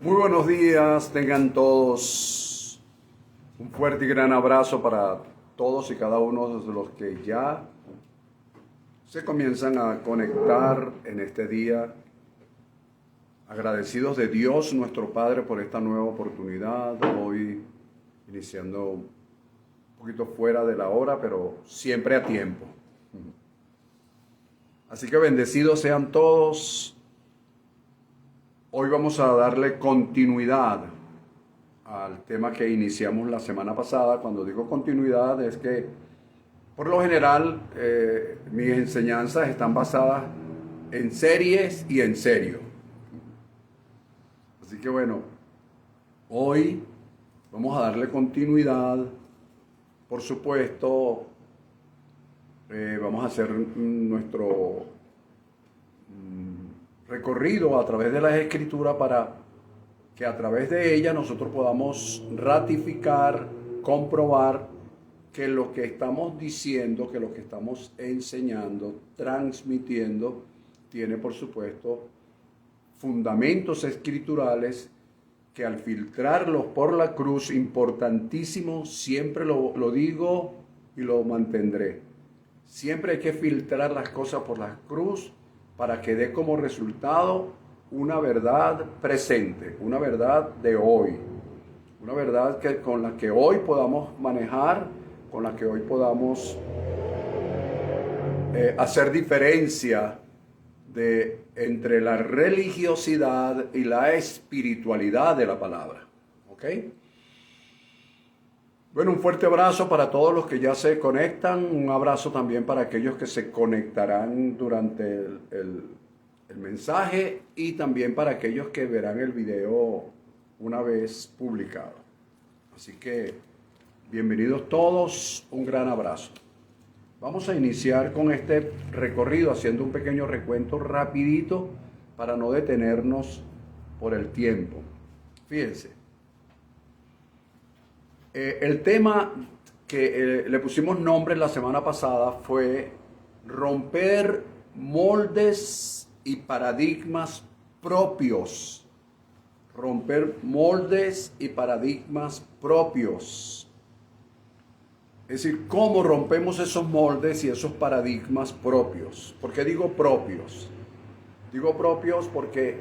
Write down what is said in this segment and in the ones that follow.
Muy buenos días, tengan todos un fuerte y gran abrazo para todos y cada uno de los que ya se comienzan a conectar en este día, agradecidos de Dios nuestro Padre por esta nueva oportunidad, hoy iniciando un poquito fuera de la hora, pero siempre a tiempo. Así que bendecidos sean todos. Hoy vamos a darle continuidad al tema que iniciamos la semana pasada. Cuando digo continuidad es que por lo general mis enseñanzas están basadas en series y en serio. Así que bueno, hoy vamos a darle continuidad. Por supuesto, vamos a hacer nuestro recorrido a través de las Escrituras para que a través de ella nosotros podamos ratificar, comprobar que lo que estamos diciendo, que lo que estamos enseñando, transmitiendo, tiene por supuesto fundamentos escriturales que al filtrarlos por la cruz, importantísimo, siempre lo digo y lo mantendré. Siempre hay que filtrar las cosas por la cruz para que dé como resultado una verdad presente, una verdad de hoy, una verdad con la que hoy podamos manejar, con la que hoy podamos hacer diferencia entre la religiosidad y la espiritualidad de la palabra. ¿Ok? Bueno, un fuerte abrazo para todos los que ya se conectan, un abrazo también para aquellos que se conectarán durante el mensaje y también para aquellos que verán el video una vez publicado. Así que bienvenidos todos, un gran abrazo. Vamos a iniciar con este recorrido haciendo un pequeño recuento rapidito para no detenernos por el tiempo. Fíjense. El tema que le pusimos nombre la semana pasada fue romper moldes y paradigmas propios. Romper moldes y paradigmas propios. Es decir, cómo rompemos esos moldes y esos paradigmas propios. ¿Por qué digo propios? Digo propios porque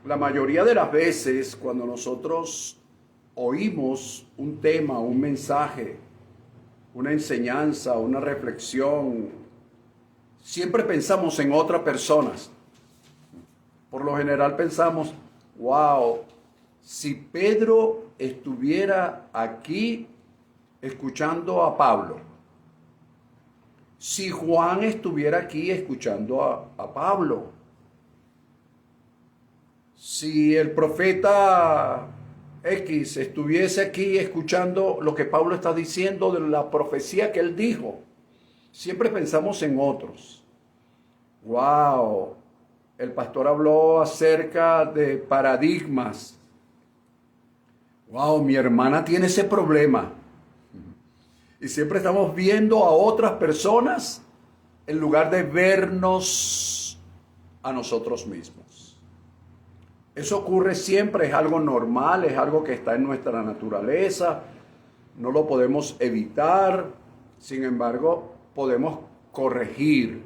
la mayoría de las veces cuando nosotros oímos un tema, un mensaje, una enseñanza, una reflexión, siempre pensamos en otras personas. Por lo general pensamos, wow, si Pedro estuviera aquí escuchando a Pablo, si Juan estuviera aquí escuchando a Pablo, si el profeta X estuviese aquí escuchando lo que Pablo está diciendo de la profecía que él dijo. Siempre pensamos en otros. Wow, el pastor habló acerca de paradigmas. Wow, mi hermana tiene ese problema. Y siempre estamos viendo a otras personas en lugar de vernos a nosotros mismos. Eso ocurre siempre, es algo normal, es algo que está en nuestra naturaleza, no lo podemos evitar, sin embargo, podemos corregir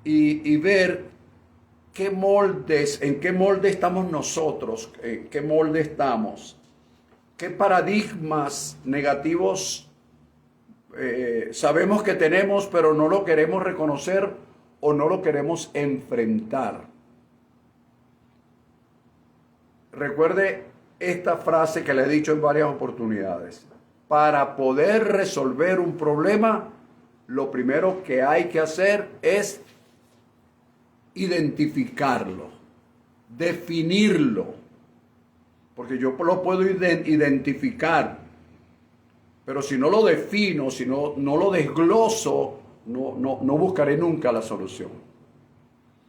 y ver qué moldes, en qué molde estamos nosotros, en qué molde estamos, qué paradigmas negativos sabemos que tenemos, pero no lo queremos reconocer o no lo queremos enfrentar. Recuerde esta frase que le he dicho en varias oportunidades. Para poder resolver un problema, lo primero que hay que hacer es identificarlo, definirlo. Porque yo lo puedo identificar, pero si no lo defino, si no lo desgloso, no buscaré nunca la solución.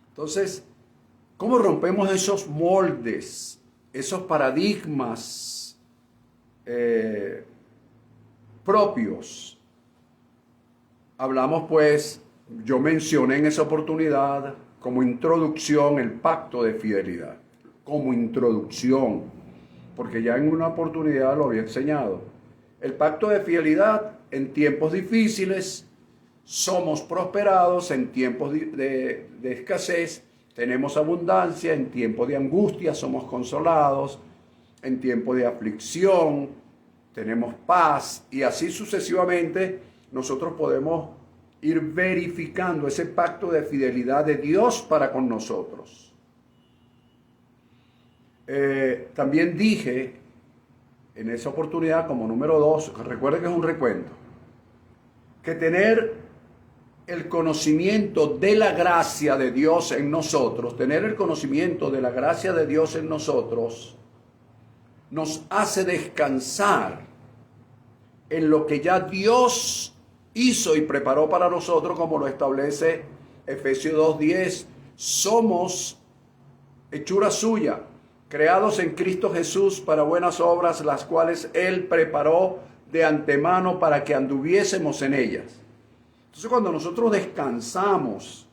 Entonces, ¿cómo rompemos esos moldes? Esos paradigmas propios. Hablamos pues, yo mencioné en esa oportunidad como introducción el pacto de fidelidad. como introducción, porque ya en una oportunidad lo había enseñado. El pacto de fidelidad en tiempos difíciles, somos prosperados, en tiempos de escasez tenemos abundancia, en tiempos de angustia somos consolados, en tiempos de aflicción tenemos paz, y así sucesivamente nosotros podemos ir verificando ese pacto de fidelidad de Dios para con nosotros. También dije en esa oportunidad, como número 2, recuerde que es un recuento, que tener el conocimiento de la gracia de Dios en nosotros, tener el conocimiento de la gracia de Dios en nosotros, nos hace descansar en lo que ya Dios hizo y preparó para nosotros, como lo establece Efesios 2:10. Somos hechura suya, creados en Cristo Jesús para buenas obras, las cuales Él preparó de antemano para que anduviésemos en ellas. Entonces, cuando nosotros descansamos,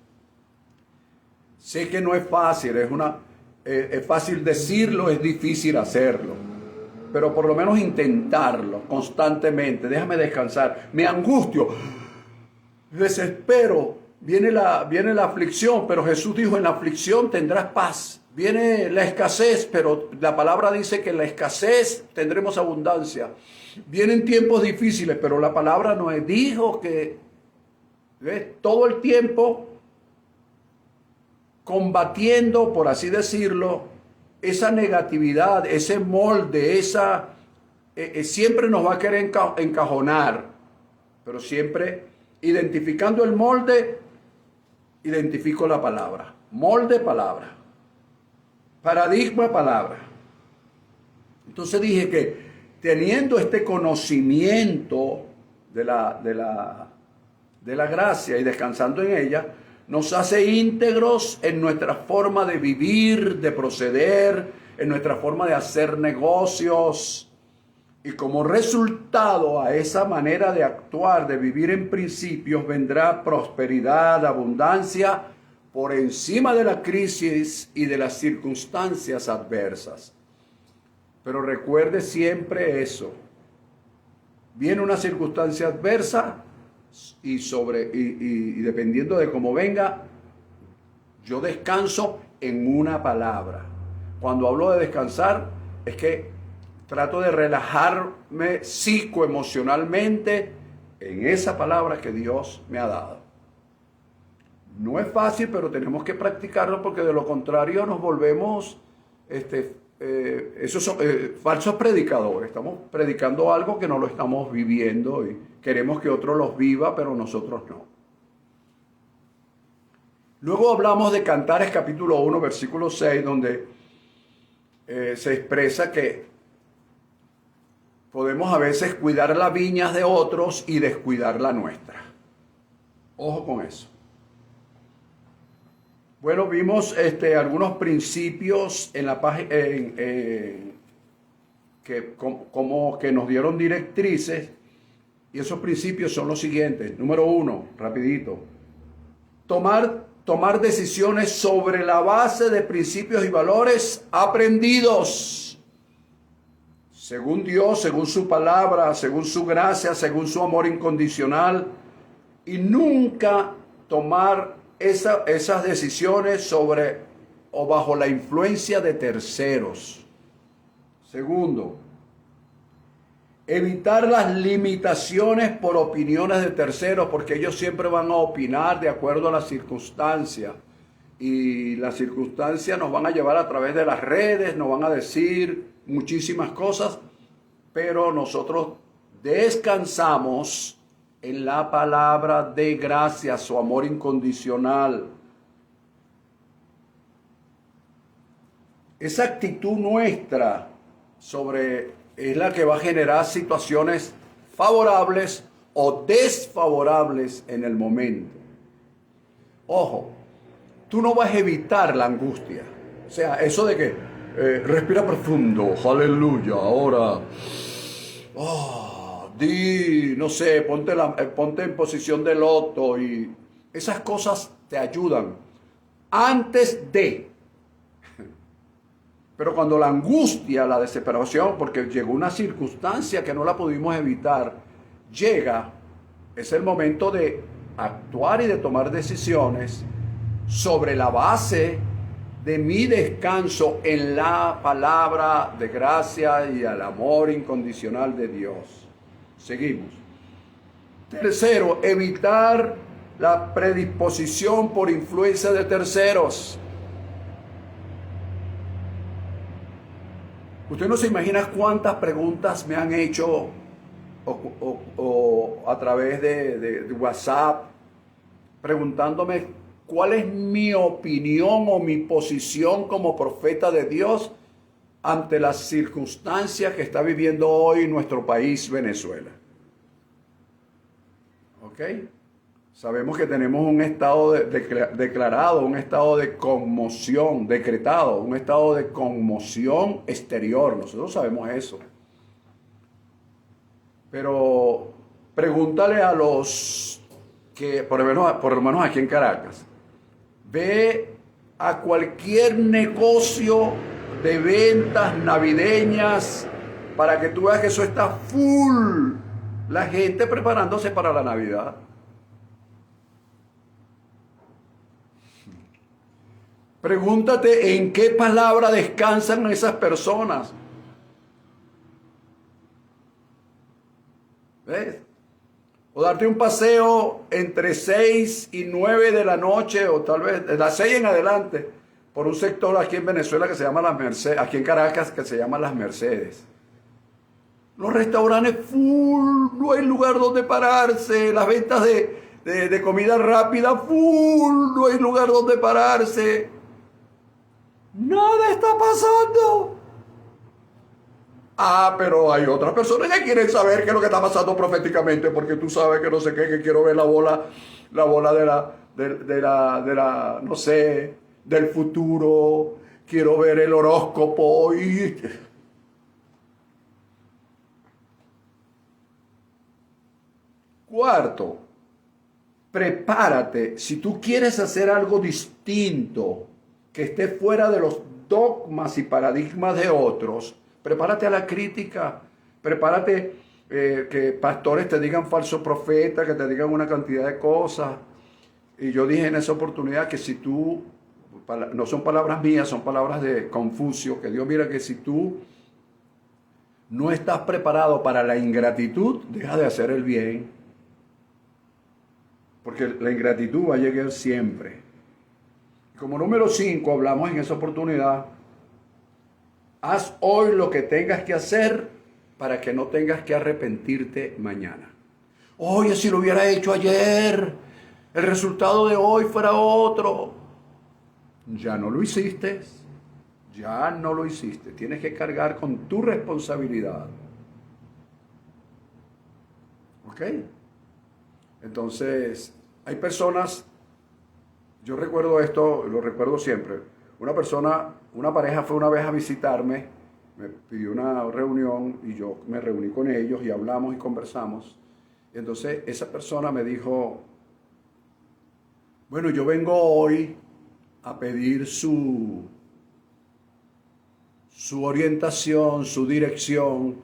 sé que no es fácil, es fácil decirlo, es difícil hacerlo, pero por lo menos intentarlo constantemente. Déjame descansar, me angustio, desespero, viene la aflicción, pero Jesús dijo: en la aflicción tendrás paz. Viene la escasez, pero la palabra dice que en la escasez tendremos abundancia. Vienen tiempos difíciles, pero la palabra nos dijo que todo el tiempo combatiendo, por así decirlo, esa negatividad, ese molde, siempre nos va a querer encajonar, pero siempre identificando el molde, identifico la palabra. Molde, palabra. Paradigma, palabra. Entonces dije que teniendo este conocimiento de la gracia y descansando en ella, nos hace íntegros en nuestra forma de vivir, de proceder, en nuestra forma de hacer negocios. Y como resultado a esa manera de actuar, de vivir en principios, vendrá prosperidad, abundancia, por encima de la crisis y de las circunstancias adversas. Pero recuerde siempre eso. Viene una circunstancia adversa y dependiendo de cómo venga, yo descanso en una palabra. Cuando hablo de descansar, es que trato de relajarme psicoemocionalmente en esa palabra que Dios me ha dado. No es fácil, pero tenemos que practicarlo, porque de lo contrario nos volvemos esos son falsos predicadores. Estamos predicando algo que no lo estamos viviendo y queremos que otro los viva, pero nosotros no. Luego hablamos de Cantares capítulo 1, versículo 6, donde se expresa que podemos a veces cuidar las viñas de otros y descuidar la nuestra. Ojo con eso. Bueno, vimos algunos principios en la página que nos dieron directrices, y esos principios son los siguientes. Número 1, rapidito. Tomar decisiones sobre la base de principios y valores aprendidos, según Dios, según su palabra, según su gracia, según su amor incondicional, y nunca tomar esas decisiones sobre o bajo la influencia de terceros. Segundo, evitar las limitaciones por opiniones de terceros, porque ellos siempre van a opinar de acuerdo a las circunstancias, y las circunstancias nos van a llevar a través de las redes, nos van a decir muchísimas cosas, pero nosotros descansamos en la palabra de gracia, su amor incondicional. Esa actitud nuestra es la que va a generar situaciones favorables o desfavorables en el momento. Ojo, tú no vas a evitar la angustia. O sea, eso de que respira profundo, aleluya, ahora... no sé, ponte en posición de loto, y esas cosas te ayudan antes de. Pero cuando la angustia, la desesperación, porque llegó una circunstancia que no la pudimos evitar, llega, es el momento de actuar y de tomar decisiones sobre la base de mi descanso en la palabra de gracia y al amor incondicional de Dios. Seguimos. Tercero, evitar la predisposición por influencia de terceros. Usted no se imagina cuántas preguntas me han hecho o a través de WhatsApp, preguntándome cuál es mi opinión o mi posición como profeta de Dios ante las circunstancias que está viviendo hoy nuestro país, Venezuela. ¿Ok? Sabemos que tenemos un estado declarado, un estado de conmoción, decretado, un estado de conmoción exterior. Nosotros sabemos eso. Pero pregúntale a los que, por lo menos aquí en Caracas, ve a cualquier negocio de ventas navideñas para que tú veas que eso está full. La gente preparándose para la Navidad. Pregúntate en qué palabra descansan esas personas. ¿Ves? O darte un paseo entre 6 y 9 de la noche, o tal vez de las 6 en adelante, por un sector aquí en Venezuela que se llama Las Mercedes, aquí en Caracas que se llama Las Mercedes. Los restaurantes full, no hay lugar donde pararse, las ventas de comida rápida full, no hay lugar donde pararse. Nada está pasando. Ah, pero hay otras personas que quieren saber qué es lo que está pasando proféticamente, porque tú sabes que no sé qué, que quiero ver la bola de la, no sé, del futuro, quiero ver el horóscopo y... Cuarto, prepárate. Si tú quieres hacer algo distinto, que esté fuera de los dogmas y paradigmas de otros, prepárate a la crítica, prepárate que pastores te digan falso profeta, que te digan una cantidad de cosas. Y yo dije en esa oportunidad que si tú, no son palabras mías, son palabras de Confucio, que Dios mira que si tú no estás preparado para la ingratitud, deja de hacer el bien. Porque la ingratitud va a llegar siempre. Como número 5, hablamos en esa oportunidad, haz hoy lo que tengas que hacer para que no tengas que arrepentirte mañana. Oye, si lo hubiera hecho ayer, el resultado de hoy fuera otro. Ya no lo hiciste, ya no lo hiciste. Tienes que cargar con tu responsabilidad. ¿Ok? Entonces, hay personas, yo recuerdo esto, lo recuerdo siempre. Una pareja fue una vez a visitarme, me pidió una reunión y yo me reuní con ellos y hablamos y conversamos. Y entonces esa persona me dijo, bueno, yo vengo hoy a pedir su orientación, su dirección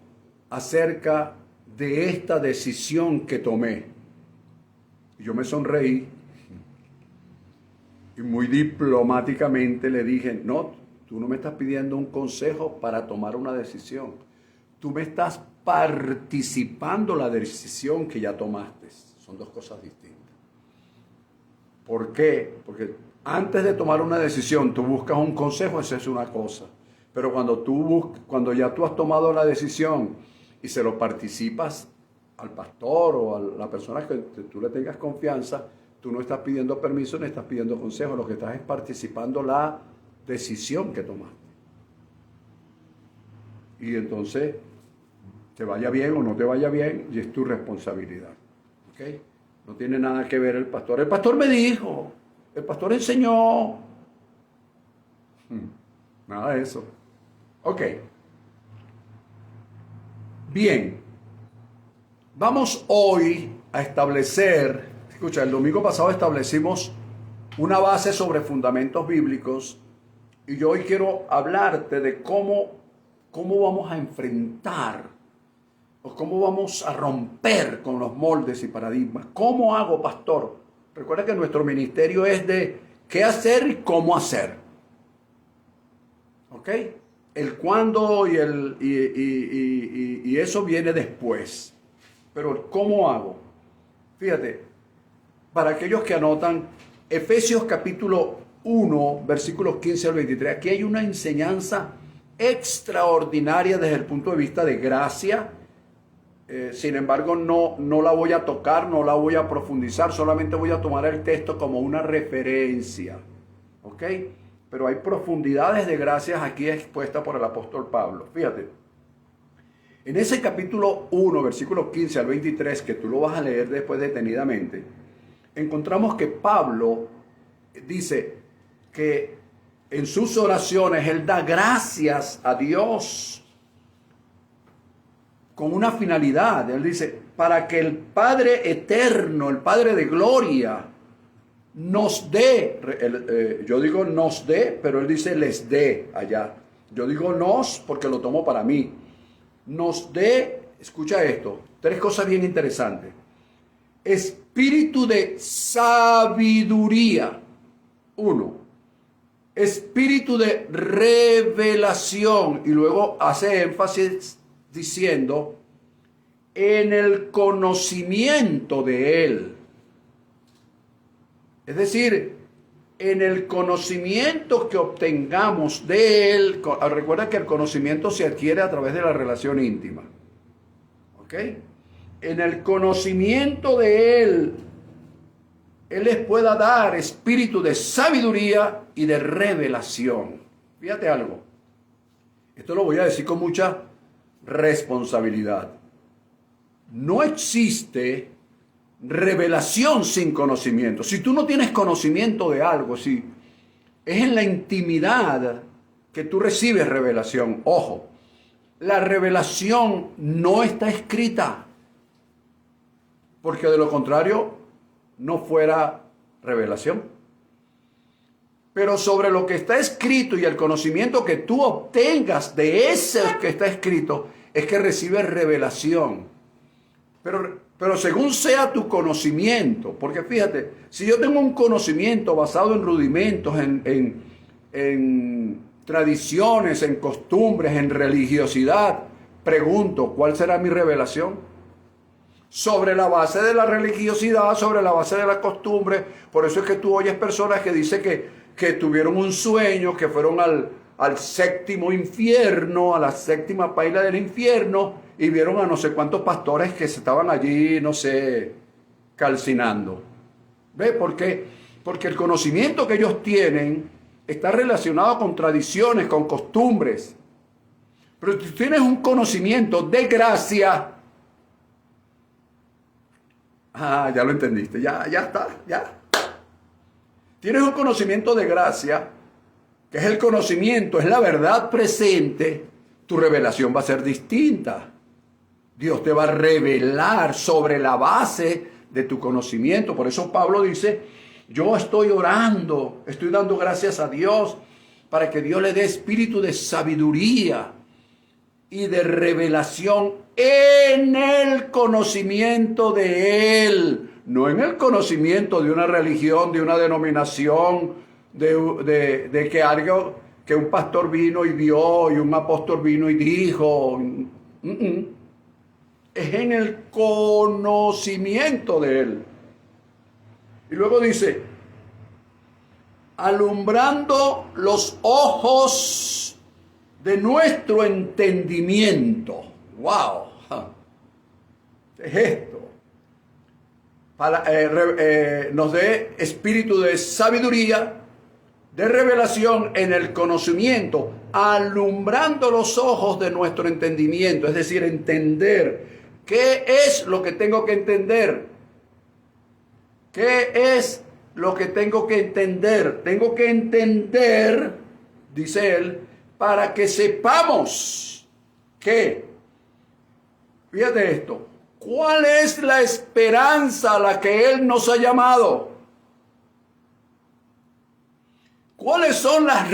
acerca de esta decisión que tomé. Y yo me sonreí y muy diplomáticamente le dije, no, tú no me estás pidiendo un consejo para tomar una decisión. Tú me estás participando en la decisión que ya tomaste. Son dos cosas distintas. ¿Por qué? Porque antes de tomar una decisión, tú buscas un consejo, esa es una cosa. Pero cuando ya tú has tomado la decisión y se lo participas al pastor o a la persona que tú le tengas confianza, tú no estás pidiendo permiso ni estás pidiendo consejo, lo que estás es participando la decisión que tomaste. Y entonces, te vaya bien o no te vaya bien, y es tu responsabilidad. ¿Ok? No tiene nada que ver el pastor. El pastor me dijo, el pastor enseñó. Nada de eso. Ok. Bien. Vamos hoy a establecer, escucha, el domingo pasado establecimos una base sobre fundamentos bíblicos. Y yo hoy quiero hablarte de cómo vamos a enfrentar o cómo vamos a romper con los moldes y paradigmas. ¿Cómo hago, pastor? Recuerda que nuestro ministerio es de qué hacer y cómo hacer. ¿Ok? El cuándo y eso viene después. Pero el cómo hago. Fíjate, para aquellos que anotan, Efesios capítulo 1, versículos 15 al 23. Aquí hay una enseñanza extraordinaria desde el punto de vista de gracia. Sin embargo, no la voy a tocar, no la voy a profundizar, solamente voy a tomar el texto como una referencia. ¿Ok? Pero hay profundidades de gracias aquí expuestas por el apóstol Pablo. Fíjate, en ese capítulo 1, versículos 15 al 23, que tú lo vas a leer después detenidamente, encontramos que Pablo dice que en sus oraciones él da gracias a Dios con una finalidad. Él dice, para que el Padre eterno, el Padre de gloria, nos dé, yo digo nos dé, pero él dice les dé allá. Yo digo nos porque lo tomo para mí. Nos dé, escucha esto, tres cosas bien interesantes. Espíritu de sabiduría, 1. Espíritu de revelación, y luego hace énfasis diciendo, en el conocimiento de Él. Es decir, en el conocimiento que obtengamos de Él. Recuerda que el conocimiento se adquiere a través de la relación íntima. ¿Ok? En el conocimiento de Él les pueda dar espíritu de sabiduría y de revelación. Fíjate algo. Esto lo voy a decir con mucha responsabilidad. No existe revelación sin conocimiento. Si tú no tienes conocimiento de algo, si es en la intimidad que tú recibes revelación. Ojo, la revelación no está escrita, porque de lo contrario no fuera revelación. Pero sobre lo que está escrito y el conocimiento que tú obtengas de ese que está escrito es que recibes revelación. Pero según sea tu conocimiento, porque fíjate, si yo tengo un conocimiento basado en rudimentos, en tradiciones, en costumbres, en religiosidad, pregunto, ¿cuál será mi revelación? Sobre la base de la religiosidad, sobre la base de la costumbre. Por eso es que tú oyes personas que dicen que tuvieron un sueño, que fueron al séptimo infierno, a la séptima paila del infierno, y vieron a no sé cuántos pastores que se estaban allí, no sé, calcinando. ¿Ve? ¿Por qué? Porque el conocimiento que ellos tienen está relacionado con tradiciones, con costumbres. Pero si tienes un conocimiento de gracia, ya lo entendiste, ya está, ya. Tienes un conocimiento de gracia, que es el conocimiento, es la verdad presente, tu revelación va a ser distinta. Dios te va a revelar sobre la base de tu conocimiento. Por eso Pablo dice, yo estoy orando, estoy dando gracias a Dios para que Dios le dé espíritu de sabiduría y de revelación en el conocimiento de Él. No en el conocimiento de una religión, de una denominación, de que algo, que un pastor vino y vio y un apóstol vino y dijo. Es en el conocimiento de Él. Y luego dice, alumbrando los ojos de nuestro entendimiento. ¡Wow! ¿Qué es esto? Nos dé espíritu de sabiduría, de revelación en el conocimiento, alumbrando los ojos de nuestro entendimiento, es decir, entender qué es lo que tengo que entender. ¿Qué es lo que tengo que entender? Tengo que entender, dice él, para que sepamos que, fíjate esto, ¿cuál es la esperanza a la que Él nos ha llamado? ¿Cuáles son las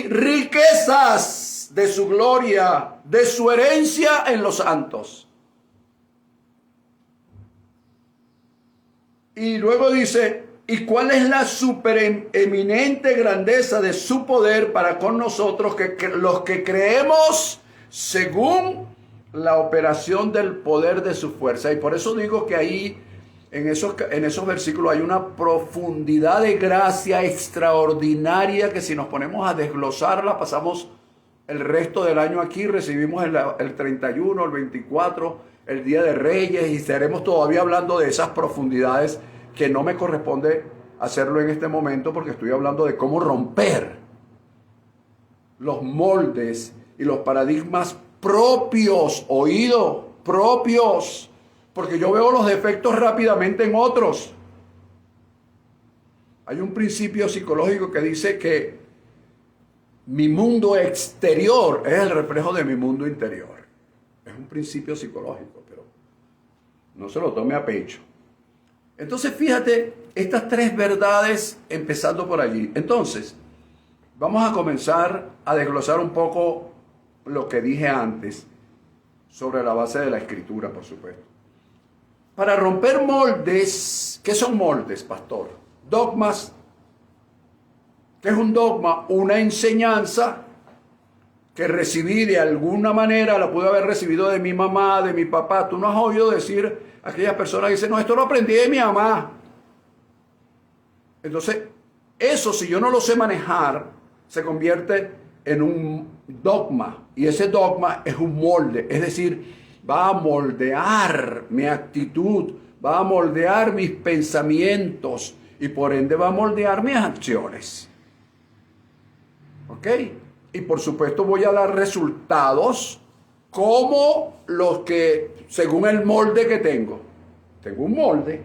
riquezas de su gloria, de su herencia en los santos? Y luego dice, ¿y cuál es la supereminente grandeza de su poder para con nosotros, los que creemos según la operación del poder de su fuerza? Y por eso digo que ahí, en esos versículos, hay una profundidad de gracia extraordinaria que si nos ponemos a desglosarla, pasamos el resto del año aquí, recibimos el 31, el 24, el Día de Reyes, y estaremos todavía hablando de esas profundidades que no me corresponde hacerlo en este momento porque estoy hablando de cómo romper los moldes y los paradigmas propios, propios, porque yo veo los defectos rápidamente en otros. Hay un principio psicológico que dice que mi mundo exterior es el reflejo de mi mundo interior. Es un principio psicológico, pero no se lo tome a pecho. Entonces, fíjate, estas tres verdades empezando por allí. Entonces, vamos a comenzar a desglosar un poco lo que dije antes sobre la base de la escritura, por supuesto. Para romper moldes, ¿qué son moldes, pastor? Dogmas. ¿Qué es un dogma? Una enseñanza que recibí de alguna manera, la pude haber recibido de mi mamá, de mi papá. Tú no has oído decir a aquellas personas que dicen, no, esto lo aprendí de mi mamá. Entonces, eso si yo no lo sé manejar, se convierte en un dogma. Y ese dogma es un molde, es decir, va a moldear mi actitud, va a moldear mis pensamientos y por ende va a moldear mis acciones. ¿Ok? Y por supuesto voy a dar resultados como los que, según el molde que tengo. Tengo un molde.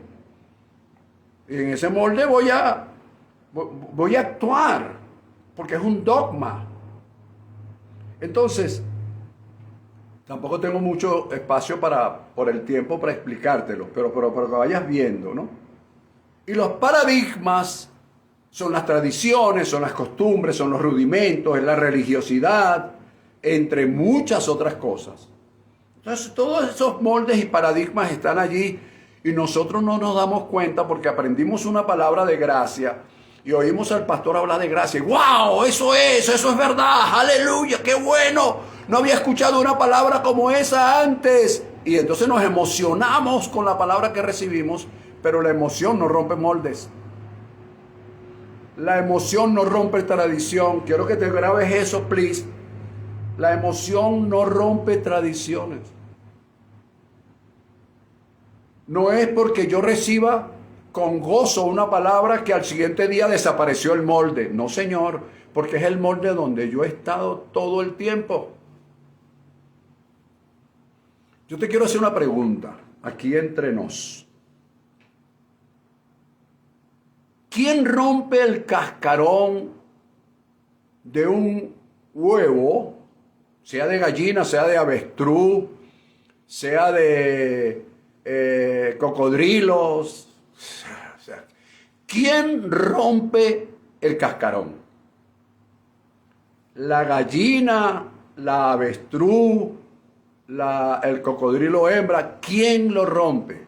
Y en ese molde voy a actuar. Porque es un dogma. Entonces, tampoco tengo mucho espacio por el tiempo para explicártelo. Pero que vayas viendo, ¿no? Y los paradigmas son las tradiciones, son las costumbres, son los rudimentos, es la religiosidad, entre muchas otras cosas. Entonces, todos esos moldes y paradigmas están allí y nosotros no nos damos cuenta porque aprendimos una palabra de gracia y oímos al pastor hablar de gracia. Y, ¡wow! Eso es verdad, aleluya, qué bueno. No había escuchado una palabra como esa antes. Y entonces nos emocionamos con la palabra que recibimos, pero la emoción no rompe moldes. La emoción no rompe tradición. Quiero que te grabes eso, please. La emoción no rompe tradiciones. No es porque yo reciba con gozo una palabra que al siguiente día desapareció el molde. No, señor, porque es el molde donde yo he estado todo el tiempo. Yo te quiero hacer una pregunta aquí entre nos. ¿Quién rompe el cascarón de un huevo, sea de gallina, sea de avestruz, sea de cocodrilos? O sea, ¿quién rompe el cascarón? ¿La gallina, la avestruz, el cocodrilo hembra? ¿Quién lo rompe?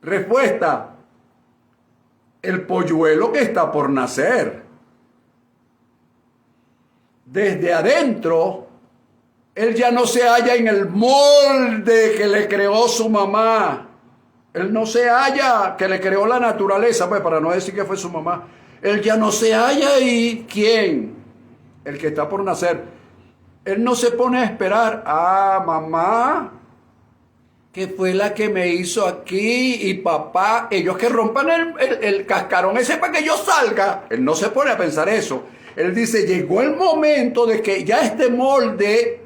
Respuesta: el polluelo que está por nacer. Desde adentro, él ya no se halla en el molde que le creó su mamá. Él no se halla, que le creó la naturaleza, pues para no decir que fue su mamá. Él ya no se halla ahí. ¿Quién? El que está por nacer. Él no se pone a esperar. Ah, mamá, que fue la que me hizo aquí, y papá, ellos que rompan el cascarón ese para que yo salga. Él no se pone a pensar eso. Él dice, llegó el momento de que ya este molde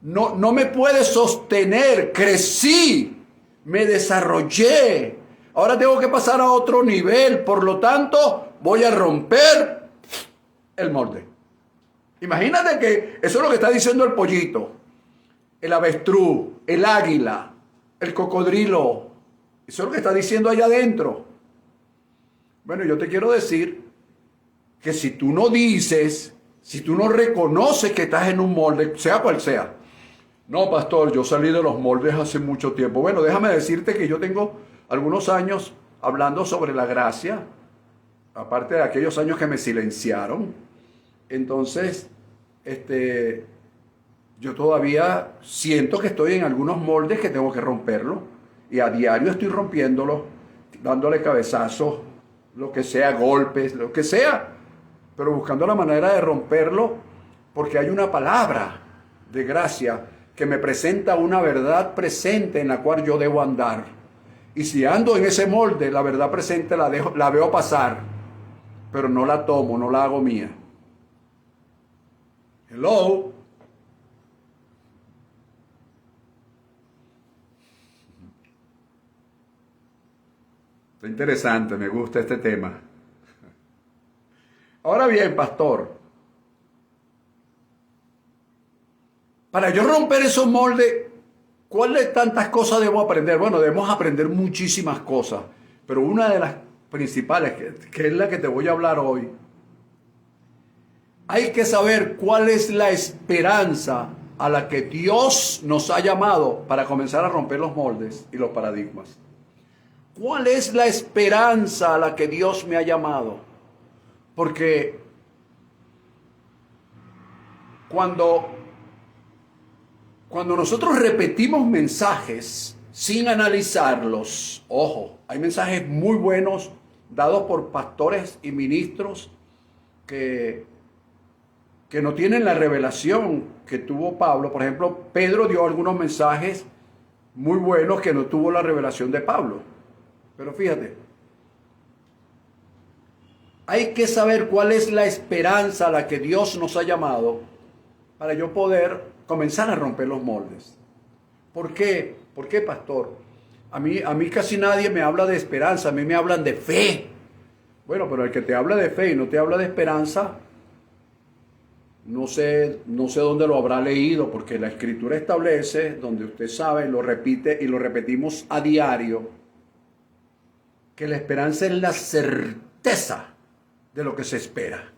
no me puede sostener. Crecí, me desarrollé, ahora tengo que pasar a otro nivel, por lo tanto voy a romper el molde. Imagínate que eso es lo que está diciendo el pollito, el avestruz, el águila, el cocodrilo. Eso es lo que está diciendo allá adentro. Bueno, yo te quiero decir que si tú no dices, si tú no reconoces que estás en un molde, sea cual sea. No, pastor, yo salí de los moldes hace mucho tiempo. Bueno, déjame decirte que yo tengo algunos años hablando sobre la gracia, aparte de aquellos años que me silenciaron. Entonces, yo todavía siento que estoy en algunos moldes que tengo que romperlo. Y a diario estoy rompiéndolo, dándole cabezazos, lo que sea, golpes, lo que sea. Pero buscando la manera de romperlo, porque hay una palabra de gracia que me presenta una verdad presente en la cual yo debo andar. Y si ando en ese molde, la verdad presente la veo pasar, pero no la tomo, no la hago mía. Hello. Está interesante, me gusta este tema. Ahora bien, pastor, para yo romper esos moldes, ¿cuáles tantas cosas debo aprender? Bueno, debemos aprender muchísimas cosas, pero una de las principales, que es la que te voy a hablar hoy, hay que saber cuál es la esperanza a la que Dios nos ha llamado para comenzar a romper los moldes y los paradigmas. ¿Cuál es la esperanza a la que Dios me ha llamado? Porque cuando nosotros repetimos mensajes sin analizarlos, ojo, hay mensajes muy buenos dados por pastores y ministros que no tienen la revelación que tuvo Pablo. Por ejemplo, Pedro dio algunos mensajes muy buenos que no tuvo la revelación de Pablo. Pero fíjate, hay que saber cuál es la esperanza a la que Dios nos ha llamado para yo poder comenzar a romper los moldes. ¿Por qué? ¿Por qué, pastor? A mí casi nadie me habla de esperanza, a mí me hablan de fe. Bueno, pero el que te habla de fe y no te habla de esperanza, no sé dónde lo habrá leído, porque la Escritura establece, donde usted sabe, lo repite y lo repetimos a diario, que la esperanza es la certeza de lo que se espera.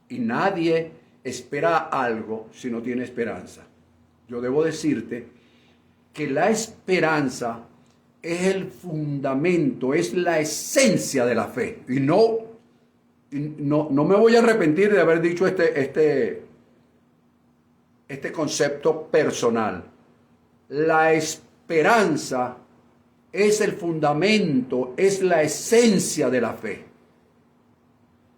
Y nadie espera algo si no tiene esperanza. Yo debo decirte que la esperanza es el fundamento, es la esencia de la fe. Y no me voy a arrepentir de haber dicho este concepto personal. La esperanza es el fundamento, es la esencia de la fe.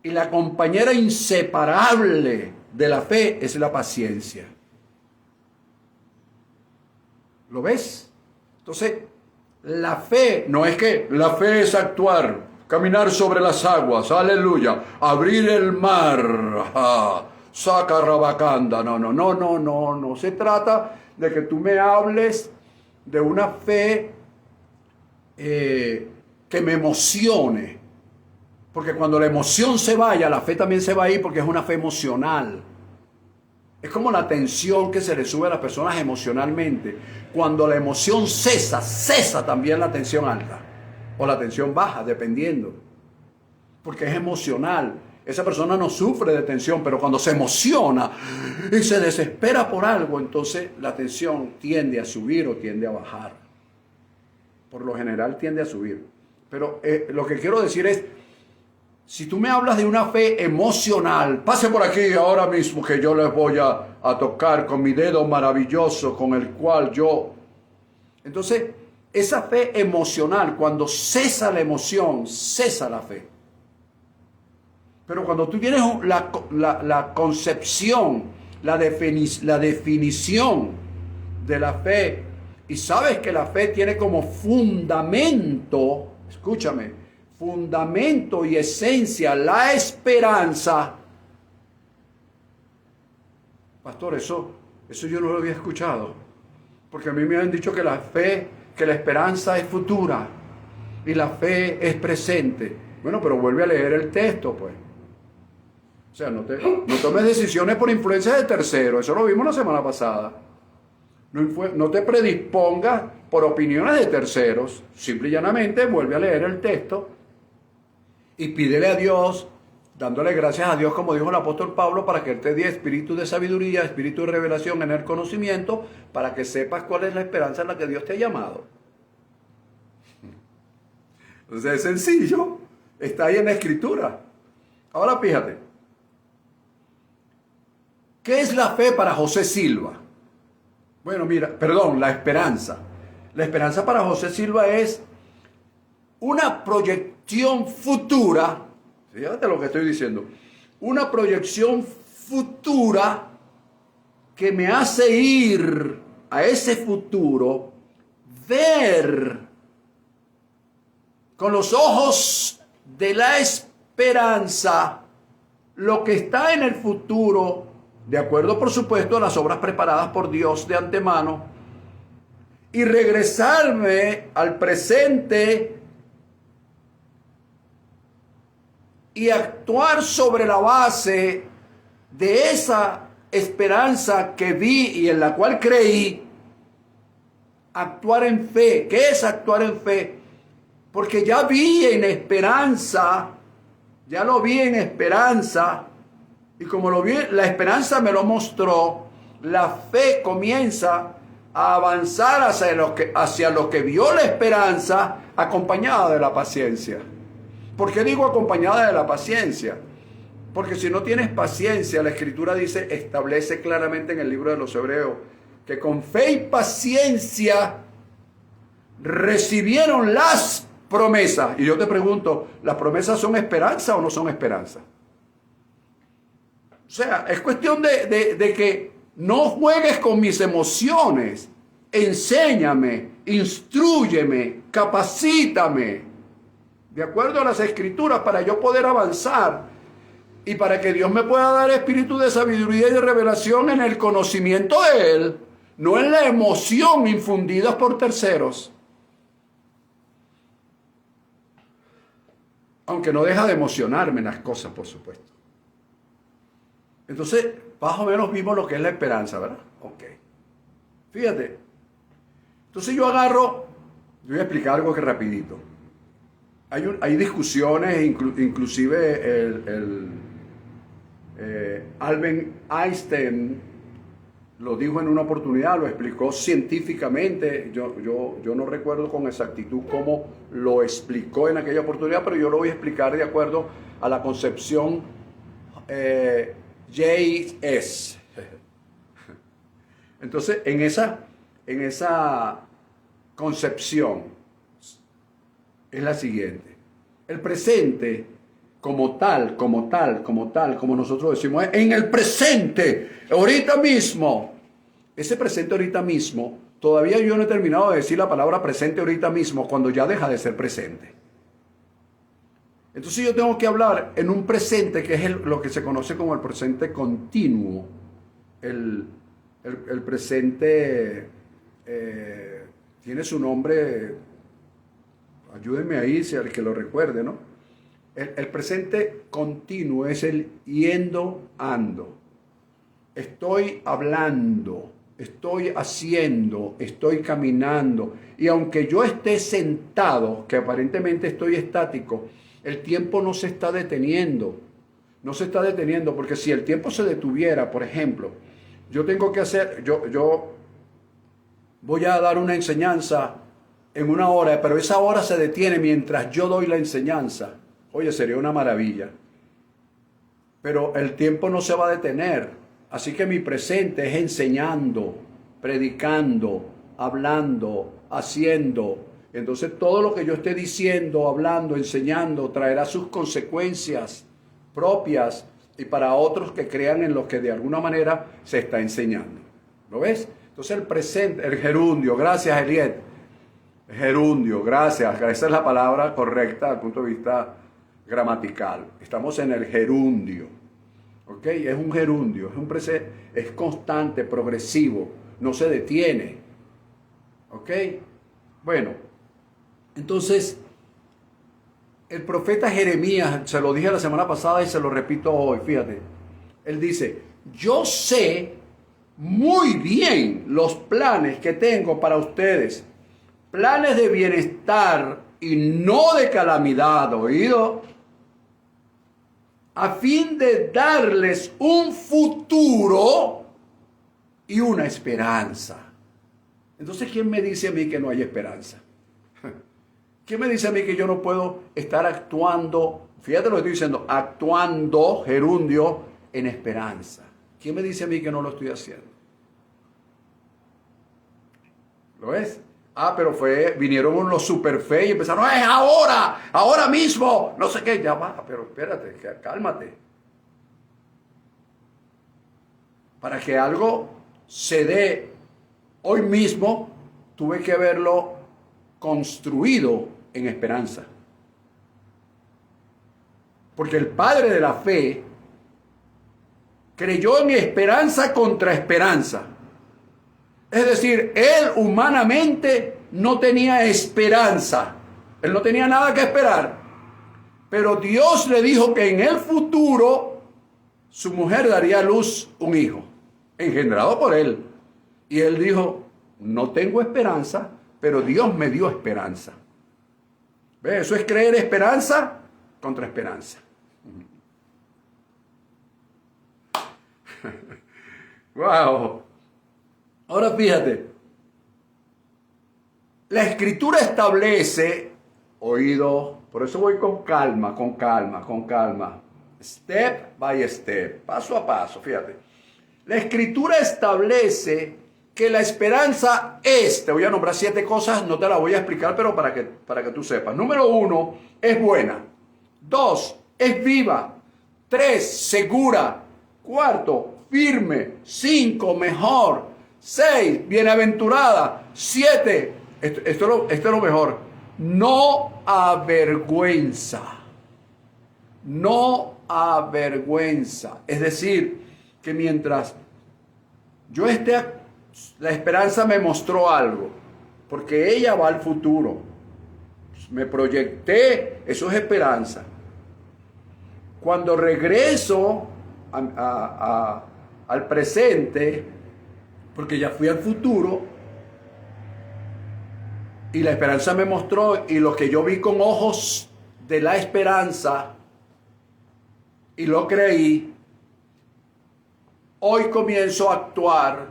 Y la compañera inseparable de la fe es la paciencia. ¿Lo ves? Entonces, la fe, no es que la fe es actuar, caminar sobre las aguas, aleluya, abrir el mar, saca rabacanda. No. Se trata de que tú me hables de una fe que me emocione. Porque cuando la emoción se vaya, la fe también se va a ir, porque es una fe emocional. Es como la tensión que se le sube a las personas emocionalmente. Cuando la emoción cesa también la tensión alta. O la tensión baja, dependiendo. Porque es emocional. Esa persona no sufre de tensión, pero cuando se emociona y se desespera por algo, entonces la tensión tiende a subir o tiende a bajar. Por lo general tiende a subir. Pero lo que quiero decir es, si tú me hablas de una fe emocional, pase por aquí ahora mismo que yo les voy a tocar con mi dedo maravilloso con el cual yo... Entonces, esa fe emocional, cuando cesa la emoción, cesa la fe. Pero cuando tú tienes la concepción, la definición de la fe, y sabes que la fe tiene como fundamento, escúchame, fundamento y esencia la esperanza. Pastor, eso yo no lo había escuchado, porque a mí me han dicho que la fe, que la esperanza es futura y la fe es presente. Bueno, pero vuelve a leer el texto, pues. O sea, no tomes decisiones por influencia de terceros, eso lo vimos la semana pasada. No te predispongas por opiniones de terceros. Simple y llanamente vuelve a leer el texto y pídele a Dios, dándole gracias a Dios, como dijo el apóstol Pablo, para que Él te dé espíritu de sabiduría, espíritu de revelación en el conocimiento, para que sepas cuál es la esperanza en la que Dios te ha llamado. Entonces es sencillo, está ahí en la Escritura. Ahora fíjate, ¿qué es la fe para José Silva? Bueno, mira, perdón, la esperanza. La esperanza para José Silva es una proyección futura. Fíjate lo que estoy diciendo. Una proyección futura que me hace ir a ese futuro, ver con los ojos de la esperanza lo que está en el futuro, de acuerdo, por supuesto, a las obras preparadas por Dios de antemano, y regresarme al presente y actuar sobre la base de esa esperanza que vi y en la cual creí. Actuar en fe. ¿Qué es actuar en fe? Porque ya vi en esperanza, ya lo vi en esperanza, y como lo vi, la esperanza me lo mostró, la fe comienza a avanzar hacia lo que vio la esperanza, acompañada de la paciencia. ¿Por qué digo acompañada de la paciencia? Porque si no tienes paciencia, la Escritura dice, establece claramente en el libro de los Hebreos, que con fe y paciencia recibieron las promesas. Y yo te pregunto, ¿las promesas son esperanza o no son esperanza? O sea, es cuestión de que no juegues con mis emociones. Enséñame, instrúyeme, capacítame, de acuerdo a las Escrituras, para yo poder avanzar y para que Dios me pueda dar espíritu de sabiduría y de revelación en el conocimiento de Él, no en la emoción infundida por terceros. Aunque no deja de emocionarme en las cosas, por supuesto. Entonces, más o menos vimos lo que es la esperanza, ¿verdad? Ok. Fíjate. Entonces yo voy a explicar algo que rapidito. Hay discusiones, inclusive Albert Einstein lo dijo en una oportunidad, lo explicó científicamente. Yo no recuerdo con exactitud cómo lo explicó en aquella oportunidad, pero yo lo voy a explicar de acuerdo a la concepción J.S. Entonces, en esa concepción es la siguiente: el presente como tal, como nosotros decimos, en el presente, ahorita mismo. Ese presente ahorita mismo, todavía yo no he terminado de decir la palabra presente ahorita mismo, cuando ya deja de ser presente. Entonces yo tengo que hablar en un presente que es lo que se conoce como el presente continuo. El presente tiene su nombre, ayúdenme ahí si al que lo recuerde, ¿no? El presente continuo es el yendo, ando. Estoy hablando, estoy haciendo, estoy caminando. Y aunque yo esté sentado, que aparentemente estoy estático, el tiempo no se está deteniendo. No se está deteniendo, porque si el tiempo se detuviera, por ejemplo, yo tengo que hacer, yo voy a dar una enseñanza en una hora, pero esa hora se detiene mientras yo doy la enseñanza. Oye, sería una maravilla. Pero el tiempo no se va a detener. Así que mi presente es enseñando, predicando, hablando, haciendo. Entonces todo lo que yo esté diciendo, hablando, enseñando, traerá sus consecuencias propias y para otros que crean en lo que de alguna manera se está enseñando. ¿Lo ves? Entonces el presente, el gerundio, gracias Eliet. Gerundio, gracias. Esa es la palabra correcta desde el punto de vista gramatical. Estamos en el gerundio. ¿Ok? Es un gerundio, es constante, progresivo, no se detiene. ¿Ok? Bueno, entonces, el profeta Jeremías, se lo dije la semana pasada y se lo repito hoy, fíjate. Él dice, yo sé muy bien los planes que tengo para ustedes, planes de bienestar y no de calamidad, ¿oído? A fin de darles un futuro y una esperanza. Entonces, ¿quién me dice a mí que no hay esperanza? ¿Quién me dice a mí que yo no puedo estar actuando, fíjate lo que estoy diciendo, actuando, gerundio, en esperanza? ¿Quién me dice a mí que no lo estoy haciendo? ¿Lo ves? Pero vinieron los super fe y empezaron, ¡es ahora mismo! No sé qué, ya va, pero espérate, cálmate. Para que algo se dé hoy mismo, tuve que verlo construido en esperanza. Porque el padre de la fe creyó en esperanza contra esperanza. Es decir, él humanamente no tenía esperanza. Él no tenía nada que esperar. Pero Dios le dijo que en el futuro su mujer daría a luz un hijo, engendrado por él. Y él dijo, no tengo esperanza, pero Dios me dio esperanza. ¿Ves? Eso es creer esperanza contra esperanza. Wow. Ahora fíjate, la escritura establece, oído, por eso voy con calma, step by step, paso a paso, fíjate. La escritura establece que la esperanza es, te voy a nombrar 7 cosas, no te las voy a explicar, pero para que tú sepas. Número 1, es buena. 2, es viva. 3, segura. 4, firme. 5, mejor. 6, bienaventurada. 7, esto es lo mejor, no avergüenza. No avergüenza. Es decir, que mientras yo esté, la esperanza me mostró algo, porque ella va al futuro. Me proyecté, eso es esperanza. Cuando regreso al presente, porque ya fui al futuro, y la esperanza me mostró, y lo que yo vi con ojos de la esperanza, y lo creí, hoy comienzo a actuar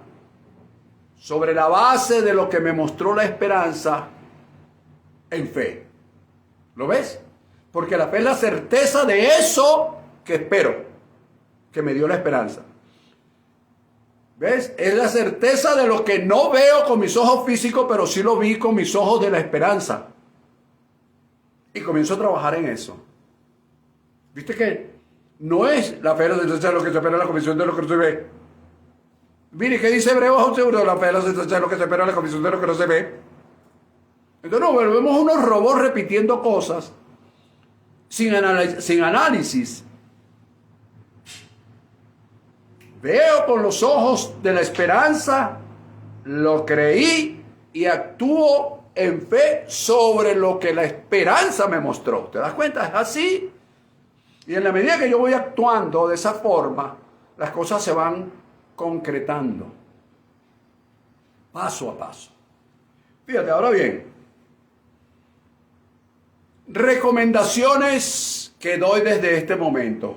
sobre la base de lo que me mostró la esperanza en fe. ¿Lo ves? Porque la fe es la certeza de eso que espero, que me dio la esperanza. ¿Ves? Es la certeza de lo que no veo con mis ojos físicos, pero sí lo vi con mis ojos de la esperanza. Y comienzo a trabajar en eso. ¿Viste que no es la fe de lo que se espera, la convicción de lo que no se ve? Mire, ¿qué dice Hebreos 11:1? La fe de lo que se espera, la convicción de lo que no se ve. Entonces nos volvemos unos robots repitiendo cosas sin análisis. Veo con los ojos de la esperanza, lo creí y actúo en fe sobre lo que la esperanza me mostró. ¿Te das cuenta? Es así. Y en la medida que yo voy actuando de esa forma, las cosas se van concretando. Paso a paso. Fíjate, ahora bien, recomendaciones que doy desde este momento.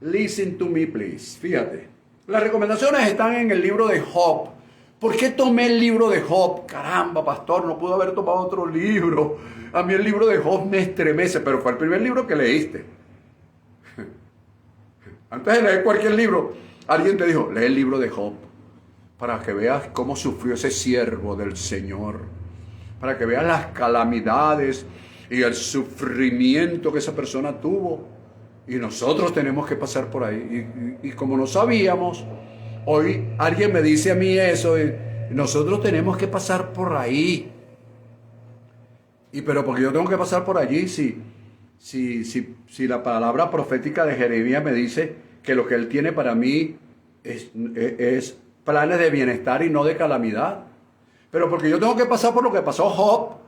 Listen to me, please. Fíjate. Las recomendaciones están en el libro de Job. ¿Por qué tomé el libro de Job? Caramba, pastor, no pudo haber tomado otro libro. A mí el libro de Job me estremece, pero fue el primer libro que leíste. Antes de leer cualquier libro, alguien te dijo, lee el libro de Job, para que veas cómo sufrió ese siervo del Señor, para que veas las calamidades y el sufrimiento que esa persona tuvo. Y nosotros tenemos que pasar por ahí. Y como no sabíamos, hoy alguien me dice a mí eso, y nosotros tenemos que pasar por ahí. Pero porque yo tengo que pasar por allí, si la palabra profética de Jeremías me dice que lo que él tiene para mí es planes de bienestar y no de calamidad. Pero porque yo tengo que pasar por lo que pasó Job.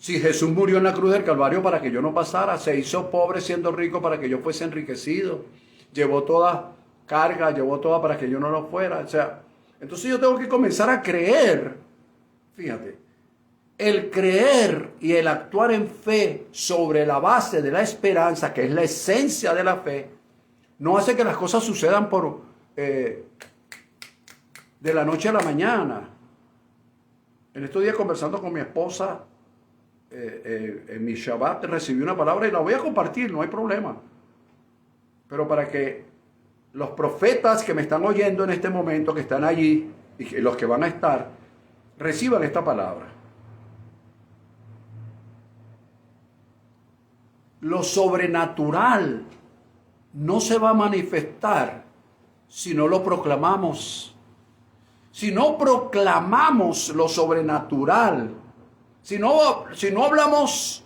Si Jesús murió en la cruz del Calvario para que yo no pasara, se hizo pobre siendo rico para que yo fuese enriquecido, llevó toda carga, llevó toda para que yo no lo fuera. O sea, entonces yo tengo que comenzar a creer, fíjate, el creer y el actuar en fe sobre la base de la esperanza, que es la esencia de la fe, no hace que las cosas sucedan de la noche a la mañana. En estos días, conversando con mi esposa, en mi Shabbat recibí una palabra y la voy a compartir, no hay problema. Pero para que los profetas que me están oyendo en este momento, que están allí, y los que van a estar, reciban esta palabra. Lo sobrenatural no se va a manifestar si no lo proclamamos. Si no proclamamos lo sobrenatural, si no hablamos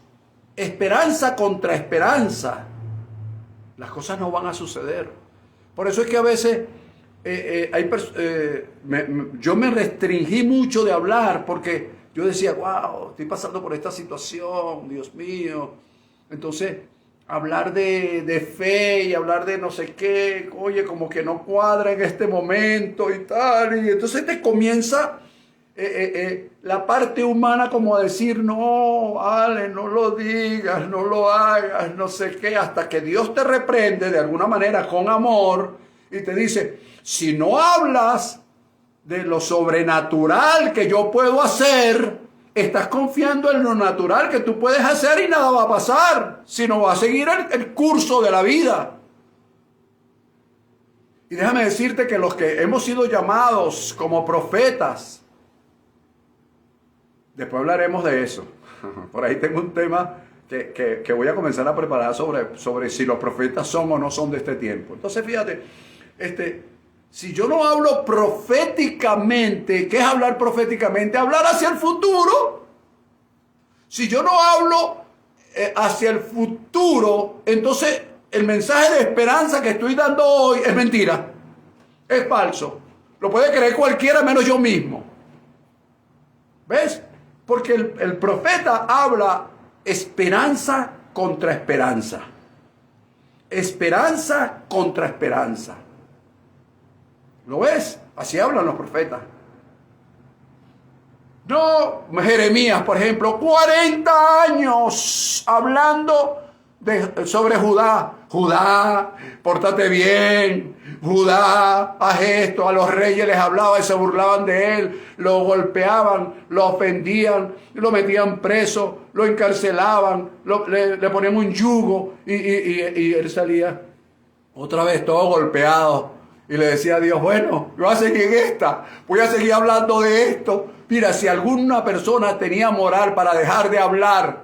esperanza contra esperanza, las cosas no van a suceder. Por eso es que a veces yo me restringí mucho de hablar porque yo decía, wow, estoy pasando por esta situación, Dios mío. Entonces, hablar de fe y hablar de no sé qué, oye, como que no cuadra en este momento y tal. Y entonces te comienza la parte humana como a decir, no, Ale, no lo digas, no lo hagas, no sé qué, hasta que Dios te reprende de alguna manera con amor y te dice, si no hablas de lo sobrenatural que yo puedo hacer, estás confiando en lo natural que tú puedes hacer y nada va a pasar, sino va a seguir el curso de la vida. Y déjame decirte que los que hemos sido llamados como profetas, después hablaremos de eso. Por ahí tengo un tema que voy a comenzar a preparar sobre si los profetas son o no son de este tiempo. Entonces fíjate, si yo no hablo proféticamente, ¿qué es hablar proféticamente? Hablar hacia el futuro. Si yo no hablo hacia el futuro, entonces el mensaje de esperanza que estoy dando hoy es mentira. Es falso. Lo puede creer cualquiera menos yo mismo. ¿Ves? Porque el profeta habla esperanza contra esperanza. Esperanza contra esperanza. ¿Lo ves? Así hablan los profetas. No, Jeremías, por ejemplo, 40 años hablando sobre Judá. Judá, pórtate bien. Judá, haz esto. A los reyes les hablaba y se burlaban de él. Lo golpeaban, lo ofendían, lo metían preso, lo encarcelaban, le ponían un yugo y él salía otra vez todo golpeado. Y le decía a Dios, bueno, yo voy a seguir en esta, voy a seguir hablando de esto. Mira, si alguna persona tenía moral para dejar de hablar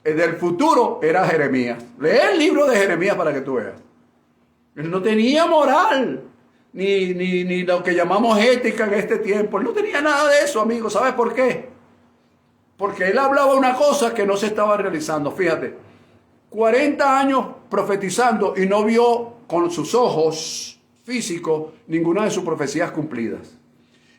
del futuro, era Jeremías. Lee el libro de Jeremías para que tú veas. Él no tenía moral, ni lo que llamamos ética en este tiempo. Él no tenía nada de eso, amigos. ¿Sabes por qué? Porque él hablaba una cosa que no se estaba realizando. Fíjate, 40 años profetizando y no vio con sus ojos físico ninguna de sus profecías cumplidas.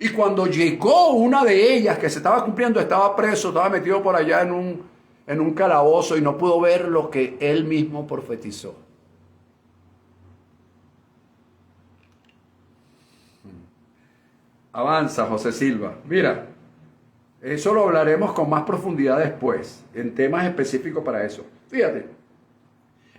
Y cuando llegó una de ellas que se estaba cumpliendo, estaba preso, estaba metido por allá en un calabozo y no pudo ver lo que él mismo profetizó. Avanza, José Silva. Mira, eso lo hablaremos con más profundidad después, en temas específicos para eso. Fíjate.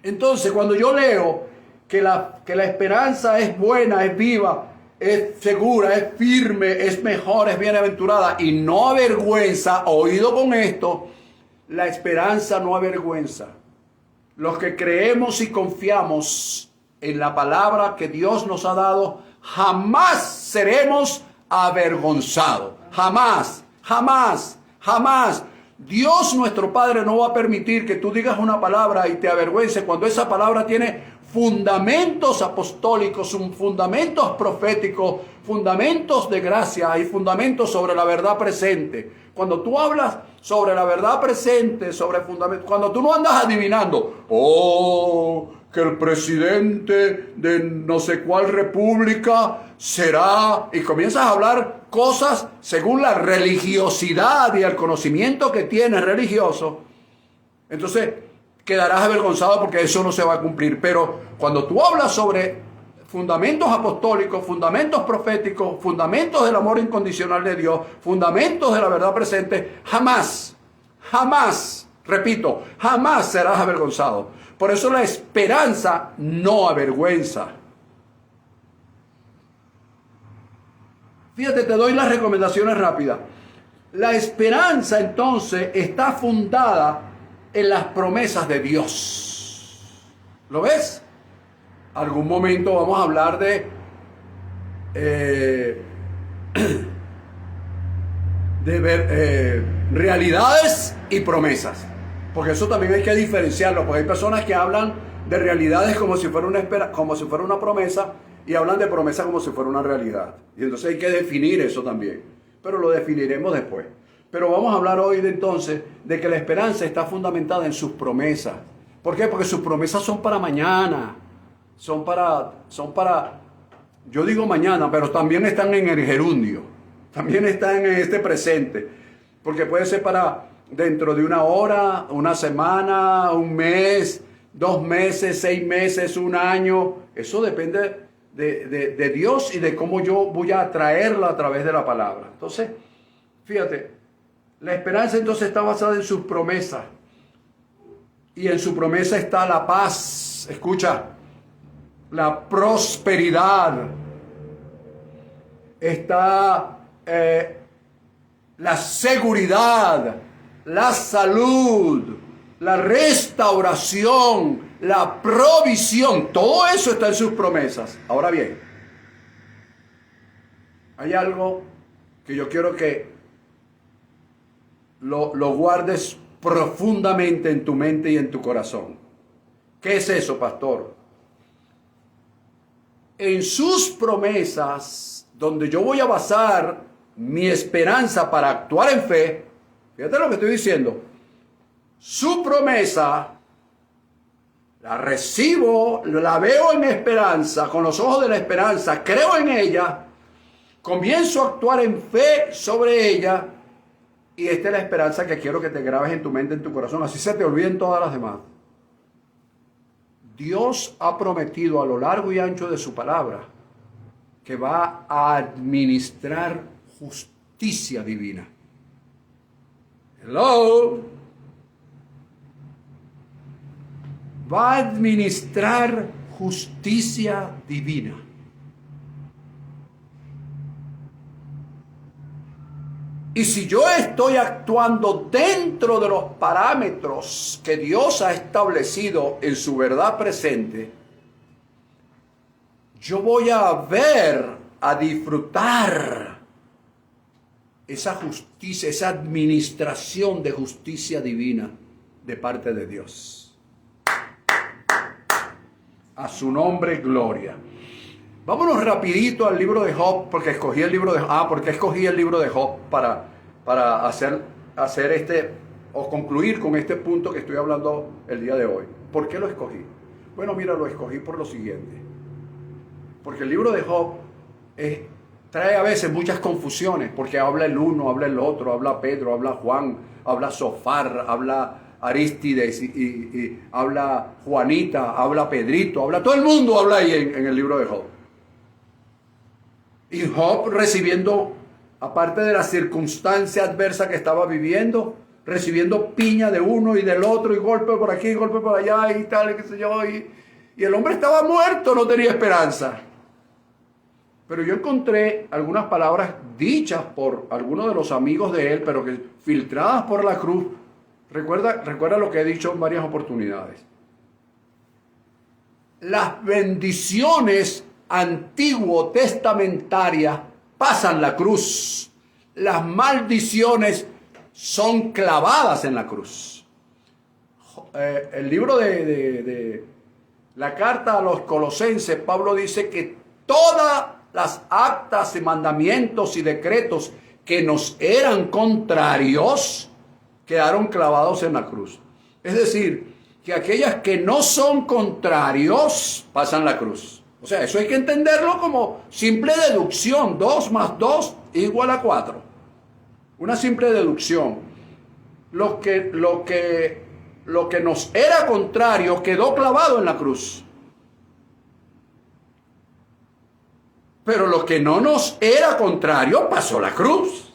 Entonces, cuando yo leo que la esperanza es buena, es viva, es segura, es firme, es mejor, es bienaventurada y no avergüenza, oído con esto, la esperanza no avergüenza. Los que creemos y confiamos en la palabra que Dios nos ha dado, jamás seremos avergonzados. Jamás, jamás, jamás. Dios nuestro Padre no va a permitir que tú digas una palabra y te avergüences cuando esa palabra tiene fundamentos apostólicos, fundamentos proféticos, fundamentos de gracia y fundamentos sobre la verdad presente. Cuando tú hablas sobre la verdad presente, sobre fundamentos, cuando tú no andas adivinando, que el presidente de no sé cuál república será, y comienzas a hablar cosas según la religiosidad y el conocimiento que tienes religioso, entonces quedarás avergonzado porque eso no se va a cumplir. Pero cuando tú hablas sobre fundamentos apostólicos, fundamentos proféticos, fundamentos del amor incondicional de Dios, fundamentos de la verdad presente, jamás, jamás, repito, jamás serás avergonzado. Por eso la esperanza no avergüenza. Fíjate, te doy las recomendaciones rápidas. La esperanza entonces está fundada en las promesas de Dios. ¿Lo ves? Algún momento vamos a hablar de realidades y promesas, porque eso también hay que diferenciarlo, porque hay personas que hablan de realidades como si fuera una promesa, y hablan de promesa como si fuera una realidad, y entonces hay que definir eso también, pero lo definiremos después. Pero vamos a hablar hoy entonces de que la esperanza está fundamentada en sus promesas. ¿Por qué? Porque sus promesas son para mañana. Son para, yo digo mañana, pero también están en el gerundio, también están en este presente, porque puede ser para dentro de una hora, una semana, un mes, 2 meses, 6 meses, un año. Eso depende de Dios y de cómo yo voy a atraerla a través de la palabra. Entonces, fíjate, la esperanza entonces está basada en sus promesas, y en su promesa está la paz, escucha, la prosperidad, está la seguridad, la salud, la restauración, la provisión. Todo eso está en sus promesas. Ahora bien, hay algo que yo quiero que lo guardes profundamente en tu mente y en tu corazón. ¿Qué es eso, pastor? En sus promesas, donde yo voy a basar mi esperanza para actuar en fe, fíjate lo que estoy diciendo, su promesa la recibo, la veo en esperanza, con los ojos de la esperanza, creo en ella, comienzo a actuar en fe sobre ella, y esta es la esperanza que quiero que te grabes en tu mente, en tu corazón, así se te olviden todas las demás. Dios ha prometido a lo largo y ancho de su palabra que va a administrar justicia divina. Hello. Va a administrar justicia divina. Y si yo estoy actuando dentro de los parámetros que Dios ha establecido en su verdad presente, yo voy a ver, a disfrutar esa justicia, esa administración de justicia divina de parte de Dios. A su nombre, gloria. Vámonos rapidito al libro de Job, porque escogí el libro de Job para hacer o concluir con este punto que estoy hablando el día de hoy. ¿Por qué lo escogí? Bueno, mira, lo escogí por lo siguiente. Porque el libro de Job trae a veces muchas confusiones, porque habla el uno, habla el otro, habla Pedro, habla Juan, habla Sofar, habla Arístides y habla Juanita, habla Pedrito, habla todo el mundo, habla ahí en el libro de Job. Y Job recibiendo, aparte de la circunstancia adversa que estaba viviendo, recibiendo piña de uno y del otro, y golpe por aquí, golpe por allá, y tal, y qué sé yo, y el hombre estaba muerto, no tenía esperanza. Pero yo encontré algunas palabras dichas por algunos de los amigos de él, pero que filtradas por la cruz. Recuerda lo que he dicho en varias oportunidades. Las bendiciones antiguo testamentarias pasan la cruz. Las maldiciones son clavadas en la cruz. El libro de la carta a los Colosenses, Pablo dice que todas las actas y mandamientos y decretos que nos eran contrarios quedaron clavados en la cruz. Es decir, que aquellas que no son contrarios pasan la cruz. O sea, eso hay que entenderlo como simple deducción. 2 más 2 igual a 4. Una simple deducción. Lo que nos era contrario quedó clavado en la cruz. Pero lo que no nos era contrario pasó la cruz.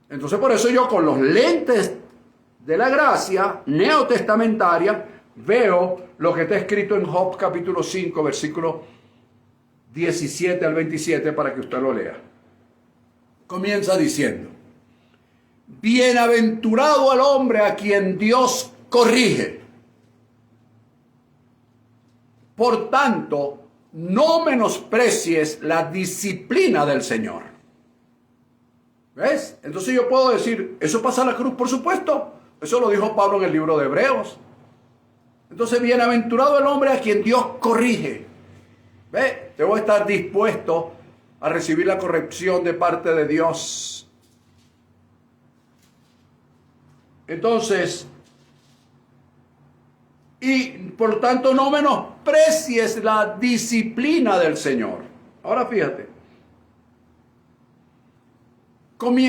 Entonces por eso yo con los lentes de la gracia neotestamentaria veo lo que está escrito en Job capítulo 5, versículo 17 al 27 para que usted lo lea. Comienza diciendo: bienaventurado el hombre a quien Dios corrige. Por tanto, no menosprecies la disciplina del Señor. ¿Ves? Entonces yo puedo decir, ¿eso pasa a la cruz? Por supuesto. Eso lo dijo Pablo en el libro de Hebreos. Entonces, bienaventurado el hombre a quien Dios corrige. ¿Ves? Debo estar dispuesto a recibir la corrección de parte de Dios. Entonces, y por tanto no menosprecies la disciplina del Señor. Ahora fíjate.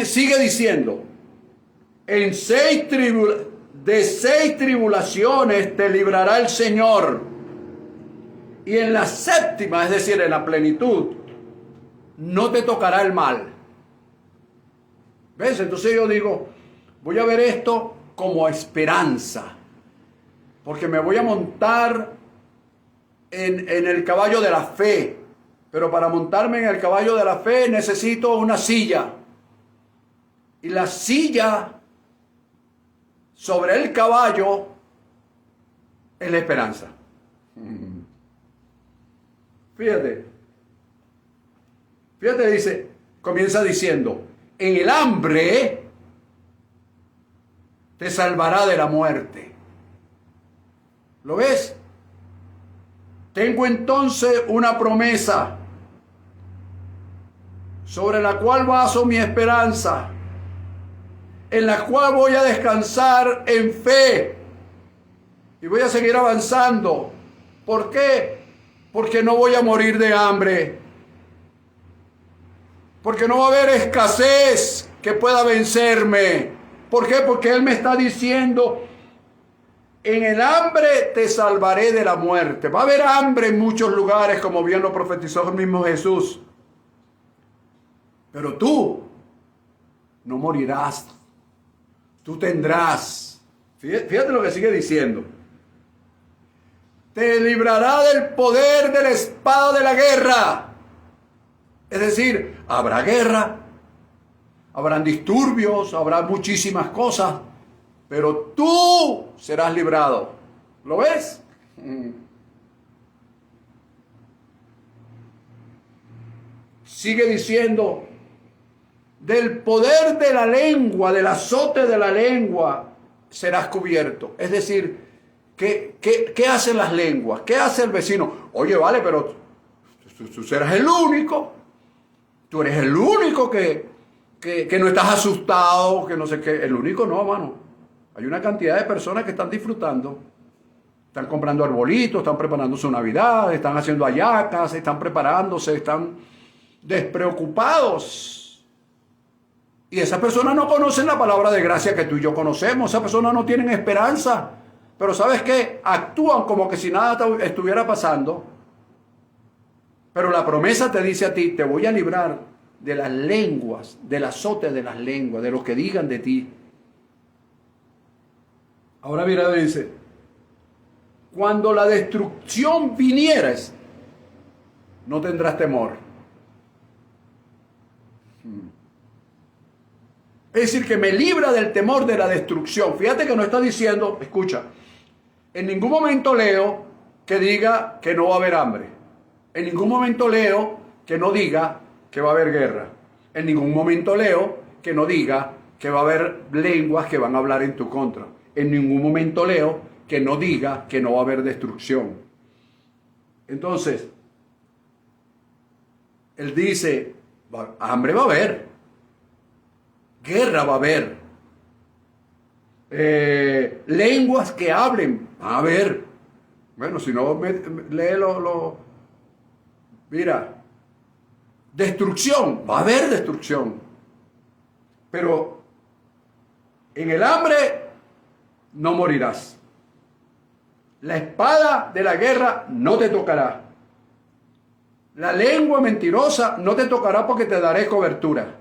Sigue diciendo, de 6 tribulaciones te librará el Señor. Y en la 7ª, es decir, en la plenitud, no te tocará el mal. ¿Ves? Entonces yo digo, voy a ver esto como esperanza. Porque me voy a montar en el caballo de la fe. Pero para montarme en el caballo de la fe necesito una silla. Y la silla sobre el caballo es la esperanza. Fíjate, dice, comienza diciendo, en el hambre te salvará de la muerte. ¿Lo ves? Tengo entonces una promesa sobre la cual baso mi esperanza, en la cual voy a descansar en fe y voy a seguir avanzando. ¿Por qué? Porque no voy a morir de hambre, porque no va a haber escasez que pueda vencerme. ¿Por qué? Porque Él me está diciendo, en el hambre te salvaré de la muerte. Va a haber hambre en muchos lugares, como bien lo profetizó el mismo Jesús. Pero tú no morirás. Tú tendrás. Fíjate lo que sigue diciendo. Te librará del poder de la espada de la guerra. Es decir, habrá guerra, habrán disturbios, habrá muchísimas cosas, pero tú serás librado. ¿Lo ves? Sigue diciendo, del poder de la lengua, del azote de la lengua, serás cubierto. Es decir, ¿qué hacen las lenguas? ¿Qué hace el vecino? Oye, vale, pero tú serás el único. Tú eres el único que no estás asustado, que no sé qué. El único no, mano. Hay una cantidad de personas que están disfrutando. Están comprando arbolitos, están preparando su Navidad, están haciendo hallacas, están preparándose, están despreocupados. Y esas personas no conocen la palabra de gracia que tú y yo conocemos. Esas personas no tienen esperanza. Pero ¿sabes qué? Actúan como que si nada estuviera pasando. Pero la promesa te dice a ti, te voy a librar de las lenguas, del azote de las lenguas, de lo que digan de ti. Ahora mira, dice, cuando la destrucción vinieres, no tendrás temor. Es decir, que me libra del temor de la destrucción. Fíjate que no está diciendo, escucha, en ningún momento leo que diga que no va a haber hambre. En ningún momento leo que no diga que va a haber guerra. En ningún momento leo que no diga que va a haber lenguas que van a hablar en tu contra. En ningún momento leo que no diga que no va a haber destrucción. Entonces, él dice, hambre va a haber, guerra va a haber, lenguas que hablen, va a haber. Bueno, si no, léelo. Mira, destrucción, va a haber destrucción. Pero en el hambre no morirás. La espada de la guerra no te tocará. La lengua mentirosa no te tocará porque te daré cobertura.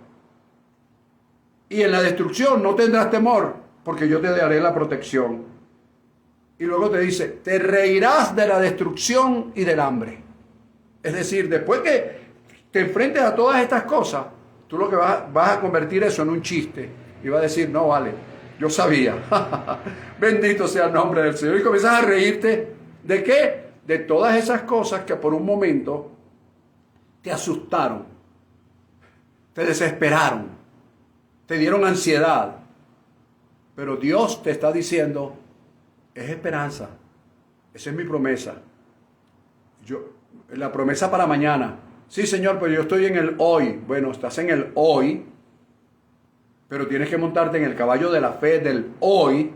Y en la destrucción no tendrás temor porque yo te daré la protección. Y luego te dice, te reirás de la destrucción y del hambre. Es decir, después que te enfrentes a todas estas cosas, tú lo que vas a convertir eso en un chiste. Y vas a decir, no vale, yo sabía. Bendito sea el nombre del Señor. Y comienzas a reírte. ¿De qué? De todas esas cosas que por un momento te asustaron, te desesperaron, te dieron ansiedad. Pero Dios te está diciendo, es esperanza. Esa es mi promesa. La promesa para mañana. Sí, Señor, pero yo estoy en el hoy. Bueno, estás en el hoy, pero tienes que montarte en el caballo de la fe del hoy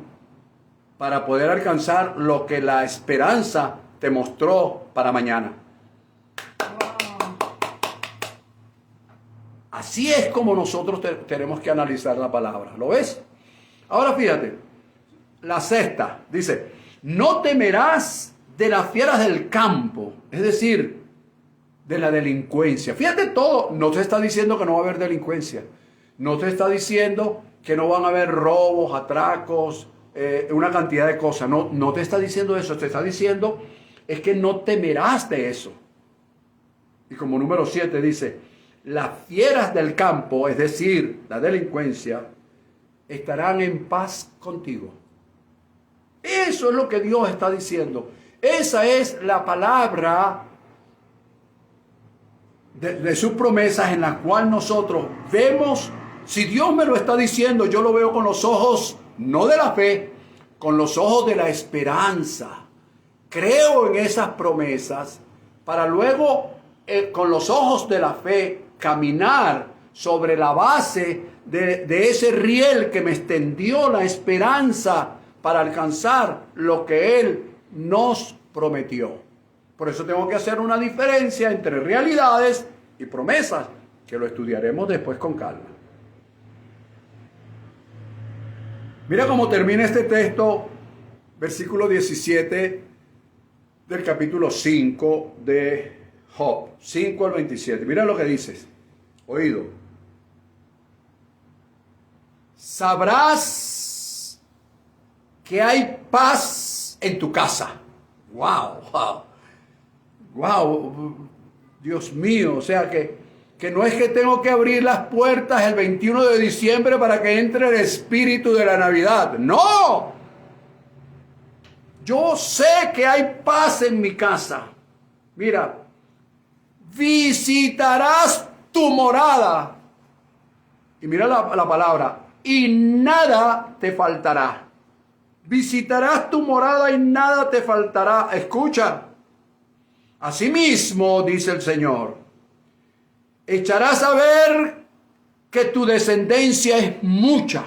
para poder alcanzar lo que la esperanza te mostró para mañana. Así es como nosotros tenemos que analizar la palabra. ¿Lo ves? Ahora fíjate, la sexta dice, no temerás de las fieras del campo, es decir, de la delincuencia. Fíjate todo, no te está diciendo que no va a haber delincuencia. No te está diciendo que no van a haber robos, atracos, una cantidad de cosas. No te está diciendo eso, te está diciendo es que no temerás de eso. Y como número 7 dice, las fieras del campo, es decir, la delincuencia, estarán en paz contigo. Eso es lo que Dios está diciendo. Esa es la palabra de sus promesas en la cual nosotros vemos, si Dios me lo está diciendo, yo lo veo con los ojos, no de la fe, con los ojos de la esperanza. Creo en esas promesas para luego, con los ojos de la fe, caminar sobre la base de ese riel que me extendió la esperanza para alcanzar lo que Él nos prometió. Por eso tengo que hacer una diferencia entre realidades y promesas, que lo estudiaremos después con calma. Mira cómo termina este texto, versículo 17 del capítulo 5 de Job, 5 al 27. Mira lo que dices. Oído. Sabrás que hay paz en tu casa. Wow, wow. Wow, Dios mío, o sea que no es que tengo que abrir las puertas el 21 de diciembre para que entre el espíritu de la Navidad. ¡No! Yo sé que hay paz en mi casa. Mira, visitarás tu morada. Y mira la palabra, y nada te faltará. Visitarás tu morada y nada te faltará. Escucha. Asimismo, dice el Señor, echarás a ver que tu descendencia es mucha.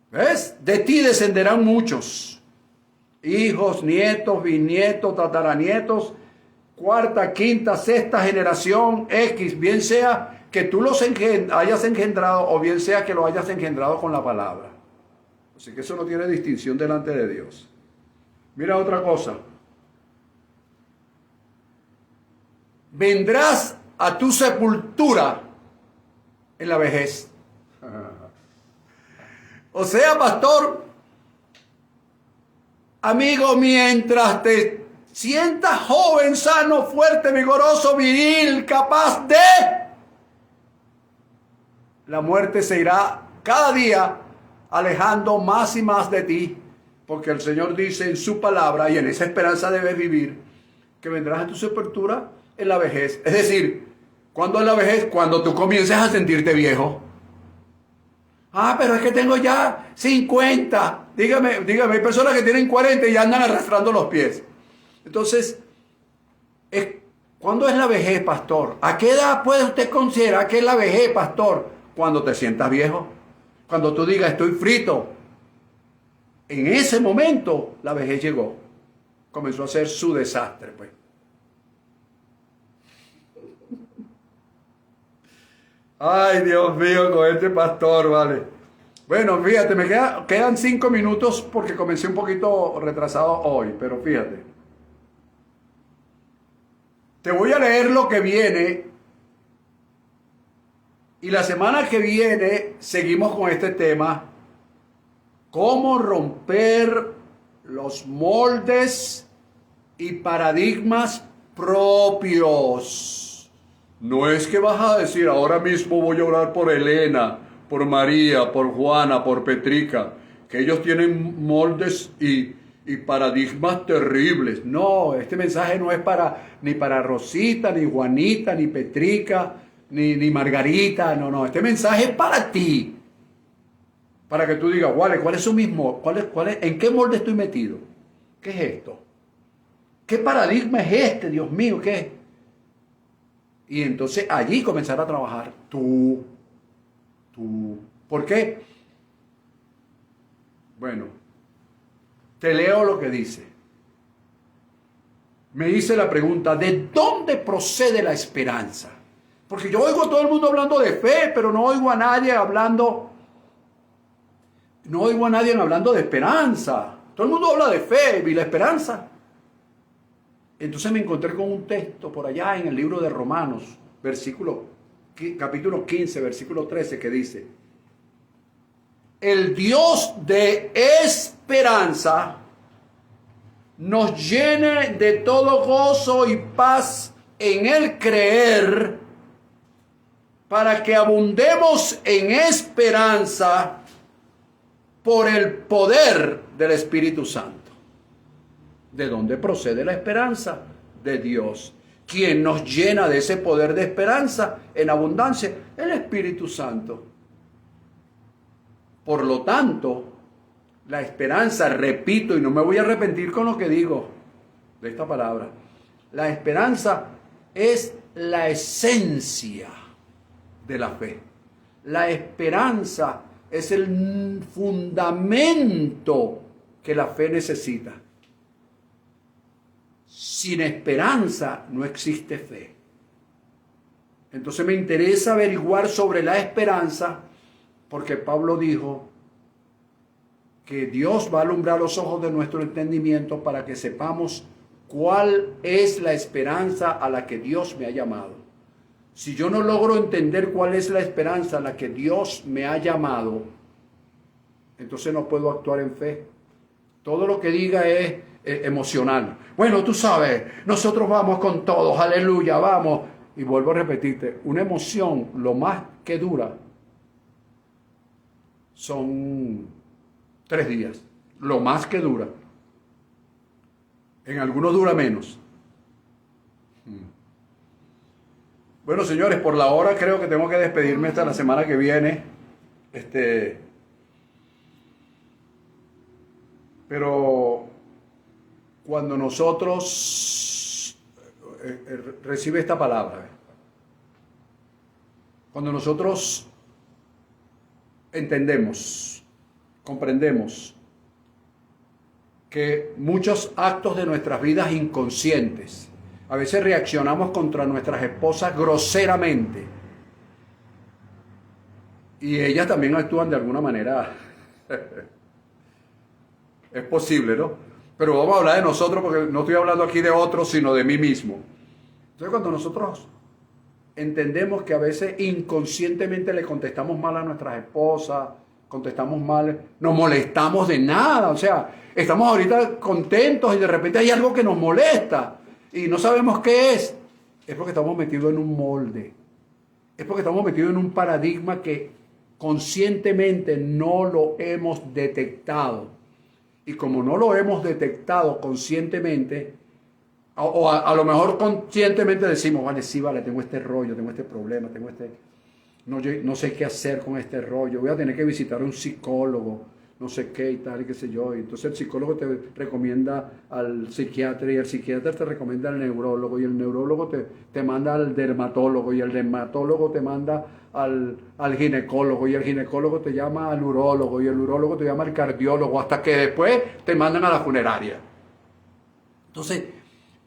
¿Ves? De ti descenderán muchos. Hijos, nietos, bisnietos, tataranietos, cuarta, quinta, sexta generación X, bien sea que tú los hayas engendrado o bien sea que lo hayas engendrado con la palabra. Así que eso no tiene distinción delante de Dios. Mira otra cosa. Vendrás a tu sepultura en la vejez. O sea, pastor, amigo, mientras te sientas joven, sano, fuerte, vigoroso, viril, capaz de, la muerte se irá cada día alejando más y más de ti, porque el Señor dice en su palabra, y en esa esperanza debes vivir, que vendrás a tu sepultura en la vejez. Es decir, ¿cuándo es la vejez? Cuando tú comiences a sentirte viejo. Ah, pero es que tengo ya 50. Dígame, hay personas que tienen 40 y ya andan arrastrando los pies. Entonces, ¿cuándo es la vejez, pastor? ¿A qué edad puede usted considerar que es la vejez, pastor? Cuando te sientas viejo. Cuando tú digas, estoy frito. En ese momento, la vejez llegó. Comenzó a ser su desastre, pues. Ay, Dios mío, con este pastor, vale. Bueno, fíjate, me quedan 5 minutos porque comencé un poquito retrasado hoy, pero fíjate. Te voy a leer lo que viene y la semana que viene seguimos con este tema, cómo romper los moldes y paradigmas propios. No es que vas a decir, ahora mismo voy a orar por Elena, por María, por Juana, por Petrica, que ellos tienen moldes y paradigmas terribles. No, este mensaje no es ni para Rosita, ni Juanita, ni Petrica, ni Margarita. No, este mensaje es para ti. Para que tú digas, vale, ¿cuáles son mis moldes? ¿En qué molde estoy metido? ¿Qué es esto? ¿Qué paradigma es este, Dios mío? ¿Qué es? Y entonces allí comenzar a trabajar tú. ¿Por qué? Bueno, te leo lo que dice. Me hice la pregunta, ¿de dónde procede la esperanza? Porque yo oigo a todo el mundo hablando de fe, pero no oigo a nadie hablando de esperanza. Todo el mundo habla de fe y la esperanza. Entonces me encontré con un texto por allá en el libro de Romanos, capítulo 15, versículo 13, que dice: el Dios de esperanza nos llene de todo gozo y paz en el creer, para que abundemos en esperanza por el poder del Espíritu Santo. ¿De dónde procede la esperanza? De Dios. ¿Quién nos llena de ese poder de esperanza en abundancia? El Espíritu Santo. Por lo tanto, la esperanza, repito, y no me voy a arrepentir con lo que digo de esta palabra, la esperanza es la esencia de la fe. La esperanza es el fundamento que la fe necesita. Sin esperanza no existe fe. Entonces me interesa averiguar sobre la esperanza, porque Pablo dijo que Dios va a alumbrar los ojos de nuestro entendimiento para que sepamos cuál es la esperanza a la que Dios me ha llamado. Si yo no logro entender cuál es la esperanza a la que Dios me ha llamado, entonces no puedo actuar en fe. Todo lo que diga es emocional. Bueno, tú sabes, nosotros vamos con todos, aleluya, vamos. Y vuelvo a repetirte, una emoción, lo más que dura, son 3 días. Lo más que dura. En algunos dura menos. Bueno, señores, por la hora creo que tengo que despedirme hasta la semana que viene. Pero cuando nosotros recibe esta palabra, cuando nosotros entendemos, comprendemos que muchos actos de nuestras vidas inconscientes, a veces reaccionamos contra nuestras esposas groseramente y ellas también actúan de alguna manera. Es posible, ¿no? Pero vamos a hablar de nosotros porque no estoy hablando aquí de otros, sino de mí mismo. Entonces, cuando nosotros entendemos que a veces inconscientemente le contestamos mal a nuestras esposas, contestamos mal, nos molestamos de nada, o sea, estamos ahorita contentos y de repente hay algo que nos molesta y no sabemos qué es porque estamos metidos en un molde, es porque estamos metidos en un paradigma que conscientemente no lo hemos detectado. Y como no lo hemos detectado conscientemente, o a lo mejor conscientemente decimos, vale, sí, vale, tengo este rollo, tengo este problema, no sé qué hacer con este rollo, voy a tener que visitar a un psicólogo, no sé qué y tal, y qué sé yo. Y entonces el psicólogo te recomienda al psiquiatra, y el psiquiatra te recomienda al neurólogo, y el neurólogo te manda al dermatólogo, y el dermatólogo te manda al ginecólogo, y el ginecólogo te llama al urólogo, y el urólogo te llama al cardiólogo, hasta que después te mandan a la funeraria. Entonces,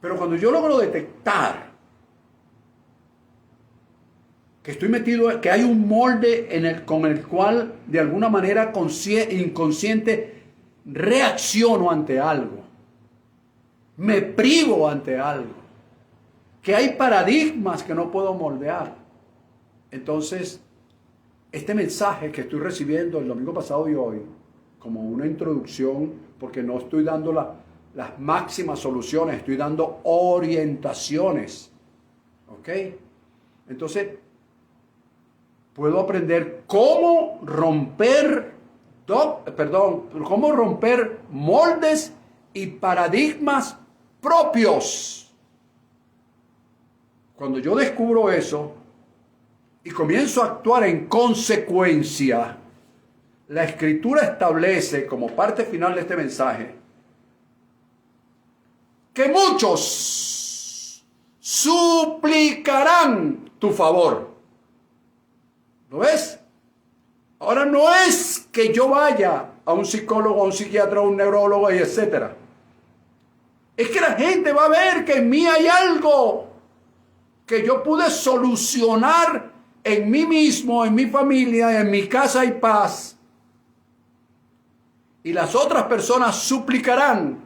pero cuando yo logro detectar que estoy metido, que hay un molde con el cual de alguna manera inconsciente reacciono ante algo, me privo ante algo, que hay paradigmas que no puedo moldear. Entonces, este mensaje que estoy recibiendo el domingo pasado y hoy, como una introducción, porque no estoy dando las máximas soluciones, estoy dando orientaciones. ¿Ok? Entonces, puedo aprender cómo romper moldes y paradigmas propios. Cuando yo descubro eso y comienzo a actuar en consecuencia, la Escritura establece como parte final de este mensaje que muchos suplicarán tu favor. ¿Lo ves? Ahora no es que yo vaya a un psicólogo, a un psiquiatra, a un neurólogo y etcétera. Es que la gente va a ver que en mí hay algo que yo pude solucionar en mí mismo, en mi familia, en mi casa hay paz. Y las otras personas suplicarán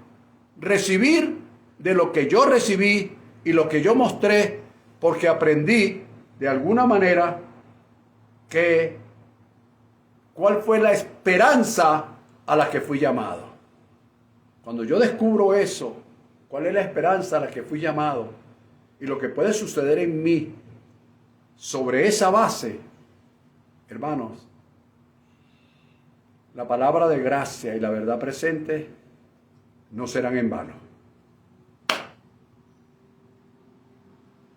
recibir de lo que yo recibí y lo que yo mostré, porque aprendí de alguna manera cuál fue la esperanza a la que fui llamado. Cuando yo descubro eso, cuál es la esperanza a la que fui llamado y lo que puede suceder en mí, sobre esa base, hermanos, la palabra de gracia y la verdad presente no serán en vano.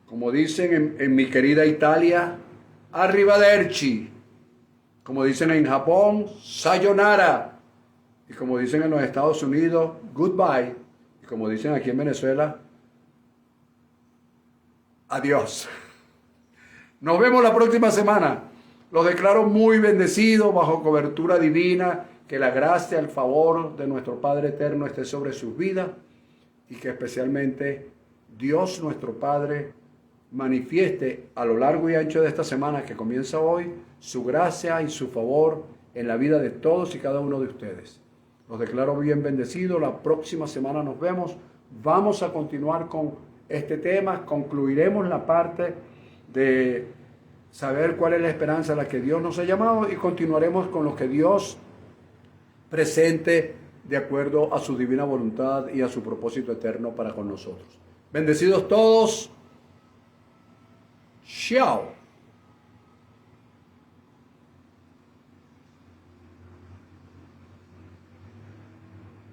Como dicen en mi querida Italia, arrivederci. Como dicen en Japón, sayonara. Y como dicen en los Estados Unidos, goodbye. Y como dicen aquí en Venezuela, adiós. Nos vemos la próxima semana. Los declaro muy bendecidos bajo cobertura divina. Que la gracia, el favor de nuestro Padre Eterno esté sobre sus vidas. Y que especialmente Dios nuestro Padre manifieste a lo largo y ancho de esta semana que comienza hoy su gracia y su favor en la vida de todos y cada uno de ustedes. Los declaro bien bendecidos. La próxima semana nos vemos. Vamos a continuar con este tema. Concluiremos la parte de saber cuál es la esperanza a la que Dios nos ha llamado y continuaremos con lo que Dios presente de acuerdo a su divina voluntad y a su propósito eterno para con nosotros. Bendecidos todos. Chao.